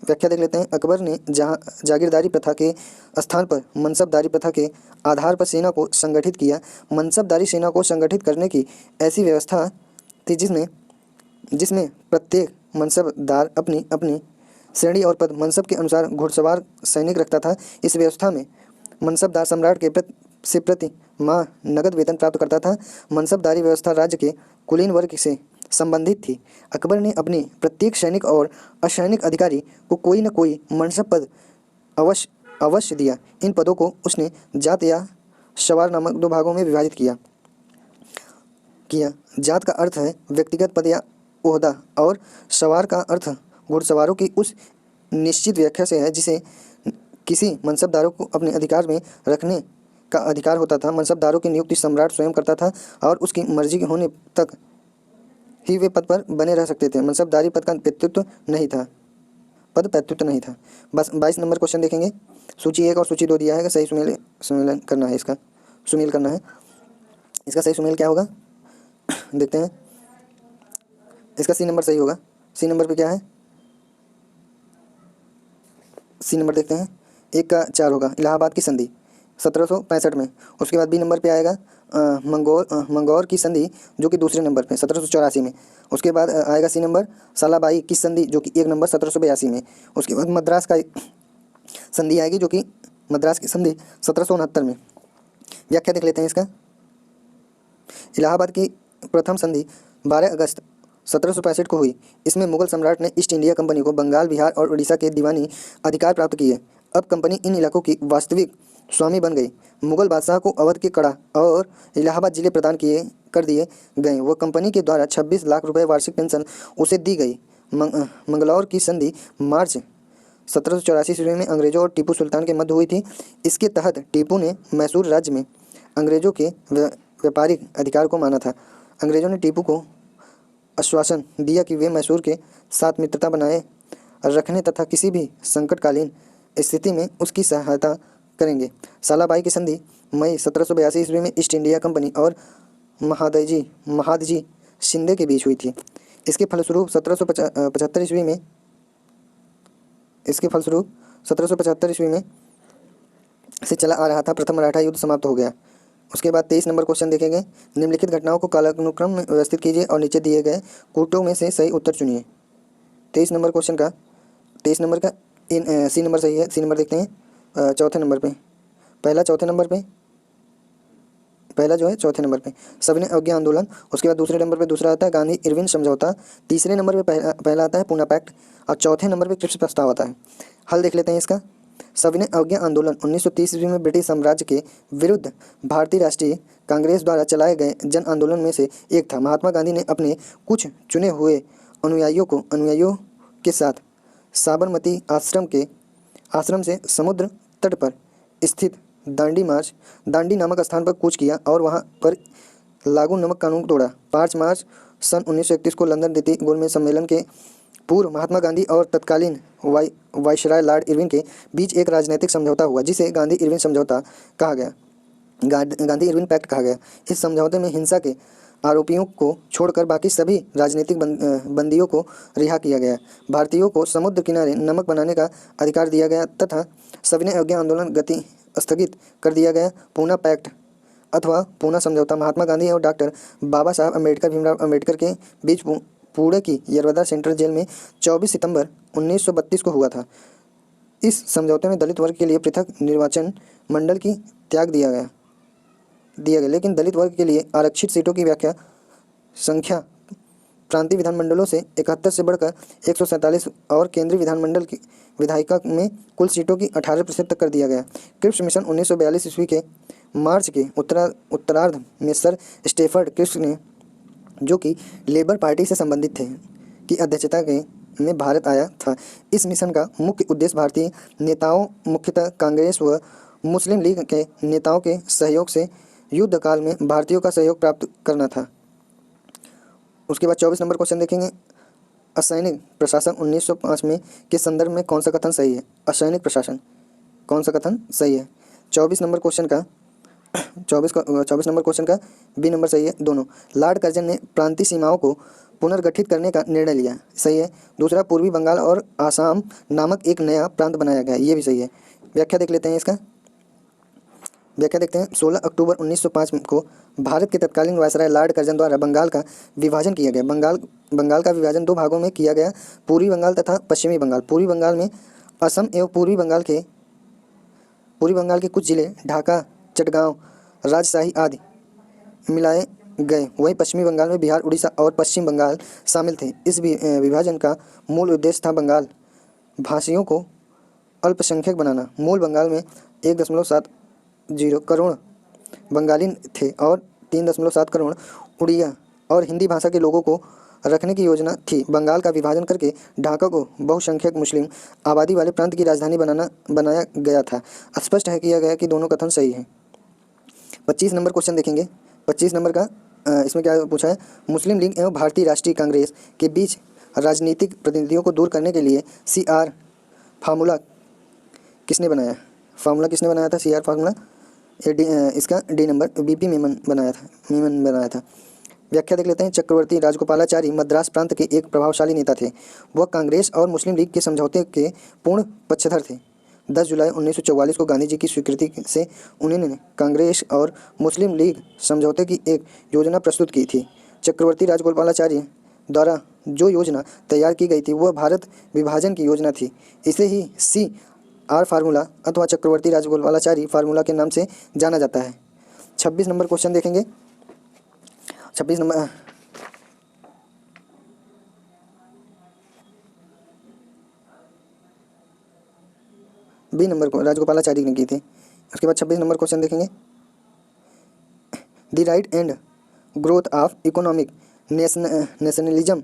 A: व्याख्या देख लेते हैं। अकबर ने जहां जागीरदारी प्रथा के स्थान पर मनसबदारी प्रथा के आधार पर सेना को संगठित किया। मनसबदारी सेना को संगठित करने की ऐसी व्यवस्था थी जिसमें प्रत्येक मनसबदार अपनी श्रेणी और पद मनसब के अनुसार घुड़सवार सैनिक रखता था। इस व्यवस्था में मनसबदार सम्राट के प्रति माह नगद वेतन प्राप्त करता था। मनसबदारी व्यवस्था राज्य के कुलीन वर्ग से संबंधित थी। अकबर ने अपने प्रत्येक सैनिक और असैनिक अधिकारी को कोई न कोई मनसब पद अवश्य दिया। इन पदों को उसने जात या सवार नामक दो भागों में विभाजित किया। जात का अर्थ है व्यक्तिगत पद या ओहदा, और सवार का अर्थ घुड़सवारों की उस निश्चित व्याख्या से है जिसे किसी मनसबदारों को अपने अधिकार में रखने का अधिकार होता था। मनसबदारों की नियुक्ति सम्राट स्वयं करता था और उसकी मर्जी के होने तक ही वे पद पर बने रह सकते थे। मनसबदारी पद का पैतृत्व नहीं था। बस 22 नंबर क्वेश्चन देखेंगे। सूची 1 और सूची 2 दिया है। सही सुमेल करना है। इसका सही सुमेल क्या होगा देखते हैं। इसका सी नंबर सही होगा। सी नंबर पे क्या है? सी नंबर देखते हैं। 1 का 4 होगा इलाहाबाद की संधि 1765 में। उसके बाद बी नंबर पे आएगा मंगौर की संधि, जो कि दूसरे नंबर पे 1784 में। उसके बाद आएगा सी नंबर सालाबाई की संधि, जो कि 1 नंबर 1782 में। उसके बाद मद्रास का संधि आएगी, जो कि मद्रास की संधि 1769 में। व्याख्या देख लेते हैं इसका। इलाहाबाद की प्रथम संधि 12 अगस्त 1765 को हुई। इसमें मुगल सम्राट ने ईस्ट इंडिया कंपनी को बंगाल, बिहार और उड़ीसा के दीवानी अधिकार प्राप्त किए। अब कंपनी इन इलाकों की वास्तविक स्वामी बन गई। मुगल बादशाह को अवध के कड़ा और इलाहाबाद जिले प्रदान कर दिए गए। वह कंपनी के द्वारा 26 लाख रुपए वार्षिक पेंशन उसे दी गई। मंगलौर की संधि मार्च 1784 ईस्वी में अंग्रेजों और टीपू सुल्तान के मध्य हुई थी। इसके तहत टीपू ने मैसूर राज्य में अंग्रेजों के व्यापारिक अधिकार को माना था। अंग्रेजों ने टीपू को आश्वासन दिया कि वे मैसूर के साथ मित्रता बनाए रखने तथा किसी भी संकटकालीन स्थिति में उसकी सहायता करेंगे। सालाबाई की संधि मई 1782 ईस्वी में ईस्ट इंडिया कंपनी और महादजी शिंदे के बीच हुई थी। इसके फलस्वरूप 1775 ईस्वी में से चला आ रहा था प्रथम मराठा युद्ध समाप्त हो गया। उसके बाद 23 नंबर क्वेश्चन देखेंगे। निम्नलिखित घटनाओं को कालानुक्रम में व्यवस्थित कीजिए और नीचे दिए गए कूटों में से सही उत्तर चुनिए। 23 नंबर का सी नंबर सही है। सी नंबर देखते हैं चौथे नंबर पे। पहला जो है चौथे नंबर पे सविनय अवज्ञा आंदोलन। उसके बाद दूसरे नंबर पे दूसरा आता है गांधी इरविन समझौता। तीसरे नंबर पे पहला आता है पूना पैक्ट और चौथे नंबर पे क्रिप्स प्रस्ताव आता है। हल देख लेते हैं इसका। सविनय अवज्ञा आंदोलन 1930 ईस्वी में ब्रिटिश साम्राज्य के विरुद्ध भारतीय राष्ट्रीय कांग्रेस द्वारा चलाए गए जन आंदोलन में से एक था। महात्मा गांधी ने अपने कुछ चुने हुए अनुयायियों के साथ साबरमती आश्रम से समुद्र तट पर स्थित दांडी नामक स्थान पर कूच किया और वहां पर लागू नमक कानून को तोड़ा। 5 मार्च सन 1931 को लंदन द्वितीय गोलमेज सम्मेलन के पूर्व महात्मा गांधी और तत्कालीन वायसराय लॉर्ड इरविन के बीच एक राजनीतिक समझौता हुआ जिसे गांधी इरविन समझौता कहा गया, गांधी इरविन पैक्ट कहा गया। इस समझौते में हिंसा के आरोपियों को छोड़कर बाकी सभी राजनीतिक बंदियों को रिहा किया गया। भारतीयों को समुद्र किनारे नमक बनाने का अधिकार दिया गया तथा सविनय अवज्ञा आंदोलन गति स्थगित कर दिया गया। पूना पैक्ट अथवा पूना समझौता महात्मा गांधी और डॉक्टर बाबा साहब भीमराव अम्बेडकर के बीच पुणे की यरवदा सेंट्रल जेल में 24 सितंबर 1932 को हुआ था। इस समझौते में दलित वर्ग के लिए पृथक निर्वाचन मंडल की त्याग दिया गया, लेकिन दलित वर्ग के लिए आरक्षित सीटों की संख्या प्रांतीय विधानमंडलों से 71 से बढ़कर 147 और केंद्रीय विधानमंडल की विधायिका में कुल सीटों की 18% तक कर दिया गया। क्रिप्स मिशन 1942 ईस्वी के मार्च के उत्तरार्ध में सर स्टेफर्ड क्रिप्स ने, जो कि लेबर पार्टी से संबंधित थे, की अध्यक्षता में भारत आया था। इस मिशन का मुख्य उद्देश्य भारतीय नेताओं, मुख्यतः कांग्रेस व मुस्लिम लीग के नेताओं के सहयोग से युद्ध काल में भारतीयों का सहयोग प्राप्त करना था। उसके बाद 24 नंबर क्वेश्चन देखेंगे। असैनिक प्रशासन 1905 में के संदर्भ में कौन सा कथन सही है? असैनिक प्रशासन कौन सा कथन सही है? 24 नंबर क्वेश्चन का बी नंबर सही है दोनों। लॉर्ड कर्जन ने प्रांतीय सीमाओं को पुनर्गठित करने का निर्णय लिया, सही है। दूसरा, पूर्वी बंगाल और आसाम नामक एक नया प्रांत बनाया गया, ये भी सही है। व्याख्या देख लेते हैं इसका। व्याख्या देखते हैं। 16 अक्टूबर 1905 को भारत के तत्कालीन वायसराय लॉर्ड कर्जन द्वारा बंगाल का विभाजन किया गया। बंगाल का विभाजन 2 भागों में किया गया, पूर्वी बंगाल तथा पश्चिमी बंगाल। पूर्वी बंगाल में असम एवं पूर्वी बंगाल के कुछ जिले ढाका, चटगांव, राजशाही आदि मिलाए गए। वहीं पश्चिमी बंगाल में बिहार, उड़ीसा और पश्चिम बंगाल शामिल थे। इस विभाजन का मूल उद्देश्य था बंगाल भाषियों को अल्पसंख्यक बनाना। मूल बंगाल में 1.70 करोड़ बंगाली थे और 3.7 करोड़ उड़िया और हिंदी भाषा के लोगों को रखने की योजना थी। बंगाल का विभाजन करके ढाका को बहुसंख्यक मुस्लिम आबादी वाले प्रांत की राजधानी बनाया गया था। स्पष्ट है किया गया कि दोनों कथन सही हैं। 25 नंबर क्वेश्चन देखेंगे। 25 नंबर का इसमें क्या पूछा है? मुस्लिम लीग एवं भारतीय राष्ट्रीय कांग्रेस के बीच राजनीतिक प्रतिनिधियों को दूर करने के लिए CR फार्मूला किसने बनाया? किसने बनाया था? CR फार्मूला इसका डी नंबर BP मेमन बनाया था। व्याख्या देख लेते हैं। चक्रवर्ती राजगोपालाचारी मद्रास प्रांत के एक प्रभावशाली नेता थे। वह कांग्रेस और मुस्लिम लीग के समझौते के पूर्ण पक्षधर थे। 10 जुलाई 1944 को गांधी जी की स्वीकृति से उन्होंने कांग्रेस और मुस्लिम लीग समझौते की एक योजना प्रस्तुत की थी। चक्रवर्ती राजगोपालाचारी द्वारा जो योजना तैयार की गई थी वह भारत विभाजन की योजना थी। इसे ही CR फार्मूला अथवा चक्रवर्ती राजगोपालाचारी फार्मूला के नाम से जाना जाता है। 26 नंबर क्वेश्चन देखेंगे। 26 नंबर बी नंबर को राजगोपालाचारी ने की थी। उसके बाद 26 नंबर क्वेश्चन देखेंगे। The right and growth of economic nationalism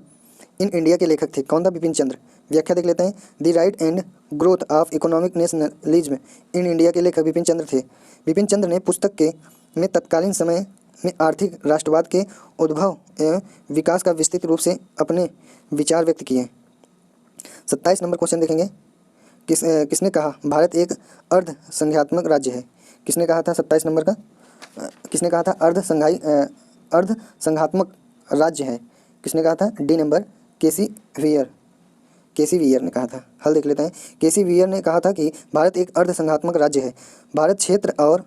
A: in India के लेखक थे, कौन था? बिपिन चंद्र। व्याख्या देख लेते हैं। The right and growth of economic nationalism in India के लेखक बिपिन चंद्र थे। बिपिन चंद्र ने पुस्तक के में तत्कालीन समय में आर्थिक राष्ट्रवाद के उद्भव एवं विकास का विस्तृत रूप से अपने विचार व्यक्त किए। 27 नंबर क्वेश्चन देखेंगे। किसने कहा भारत एक अर्ध संघात्मक राज्य है? किसने कहा था 27 नंबर का? किसने कहा था अर्ध संघात्मक राज्य है? किसने कहा था? डी नंबर केसी वियर ने कहा था। हल देख लेते हैं। केसी वियर ने कहा था कि भारत एक अर्ध संघात्मक राज्य है। भारत क्षेत्र और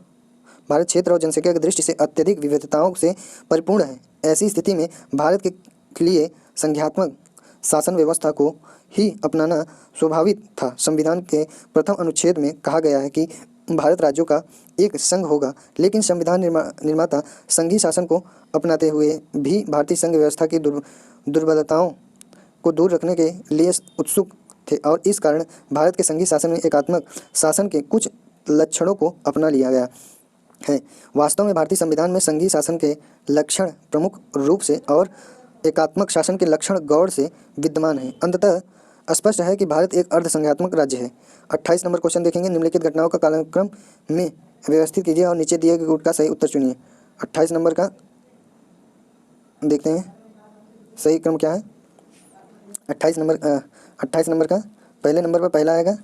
A: जनसंख्या की दृष्टि से अत्यधिक विविधताओं से परिपूर्ण है। ऐसी स्थिति में भारत के लिए संघात्मक शासन व्यवस्था को ही अपनाना स्वाभाविक था। संविधान के प्रथम अनुच्छेद में कहा गया है कि भारत राज्यों का एक संघ होगा, लेकिन संविधान निर्माता संघीय शासन को अपनाते हुए भी भारतीय संघ व्यवस्था की दुर्बलताओं को दूर रखने के लिए उत्सुक थे और इस कारण भारत के संघीय शासन में एकात्मक शासन के कुछ लक्षणों को अपना लिया गया है। वास्तव में भारतीय संविधान में संघीय शासन के लक्षण प्रमुख रूप से और एकात्मक शासन के लक्षण गौड़ से विद्यमान हैं। अंततः स्पष्ट है कि भारत एक अर्ध संघात्मक राज्य है। 28 नंबर क्वेश्चन देखेंगे। निम्नलिखित घटनाओं का कालक्रम में व्यवस्थित कीजिए और नीचे दिए गए गुट का सही उत्तर चुनिए। 28 नंबर का देखते हैं सही क्रम क्या है। 28 नंबर का पहले नंबर पर पहला आएगा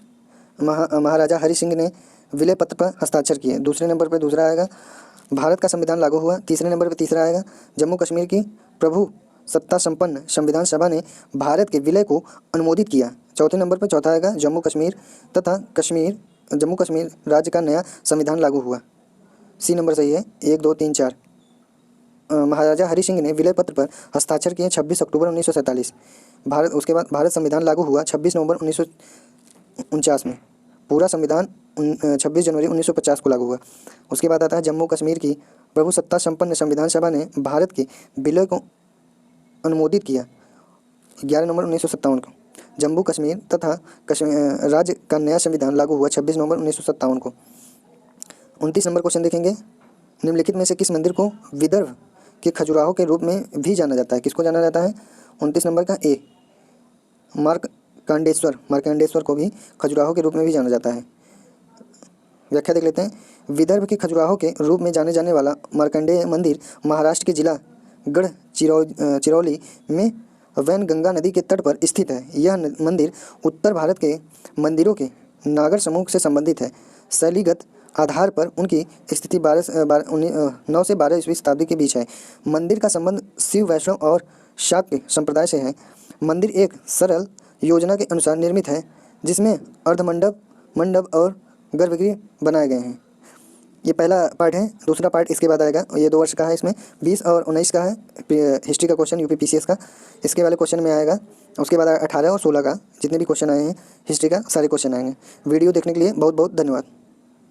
A: महाराजा हरि सिंह ने विलय पत्र पर हस्ताक्षर किए। दूसरे नंबर पर दूसरा आएगा भारत का संविधान लागू हुआ। तीसरे नंबर पर तीसरा आएगा जम्मू कश्मीर की प्रभु सत्ता संपन्न संविधान सभा ने भारत के विलय को अनुमोदित किया। चौथे नंबर पर चौथा आएगा जम्मू कश्मीर राज्य का नया संविधान लागू हुआ। सी नंबर सही है। 1 2 3 4 महाराजा हरि सिंह ने विलय पत्र पर हस्ताक्षर किए 26 अक्टूबर 1947। उसके बाद भारत संविधान लागू हुआ 26 नवंबर 1949 में। पूरा संविधान 26 जनवरी 1950 को लागू हुआ। उसके बाद आता है जम्मू कश्मीर की प्रभु सत्ता संपन्न संविधान सभा ने भारत के विलय को अनुमोदित किया 11 नवंबर 1957 को। जम्मू कश्मीर तथा कश्मीर राज्य का नया संविधान लागू हुआ 26 नवंबर 1957 को। 29 नंबर क्वेश्चन देखेंगे। निम्नलिखित में से किस मंदिर को विदर्भ के खजुराहो के रूप में भी जाना जाता है? किसको जाना जाता है? 29 नंबर का ए मार्कंडेश्वर को भी खजुराहो के रूप में भी जाना जाता है। व्याख्या देख लेते हैं। विदर्भ के खजुराहो के रूप में जाने जाने वाला मार्कंडेय मंदिर महाराष्ट्र के जिला गढ़चिरौली में वैनगंगा नदी के तट पर स्थित है। यह मंदिर उत्तर भारत के मंदिरों के नागर समूह से संबंधित है। शैलीगत आधार पर उनकी स्थिति 9 से 12 ईस्वी शताब्दी के बीच है। मंदिर का संबंध शिव वैष्णव और शाक्य संप्रदाय से है। मंदिर एक सरल योजना के अनुसार निर्मित है जिसमें मंडप और गर्भगृह बनाए गए हैं। ये पहला पार्ट है। दूसरा पार्ट इसके बाद आएगा। ये 2 वर्ष का है। इसमें 20 और 19 का है हिस्ट्री का क्वेश्चन यूपी पीसीएस का। इसके वाले क्वेश्चन में आएगा। उसके बाद 18 और 16 का जितने भी क्वेश्चन आए हैं हिस्ट्री का सारे क्वेश्चन आएंगे। वीडियो देखने के लिए बहुत बहुत धन्यवाद।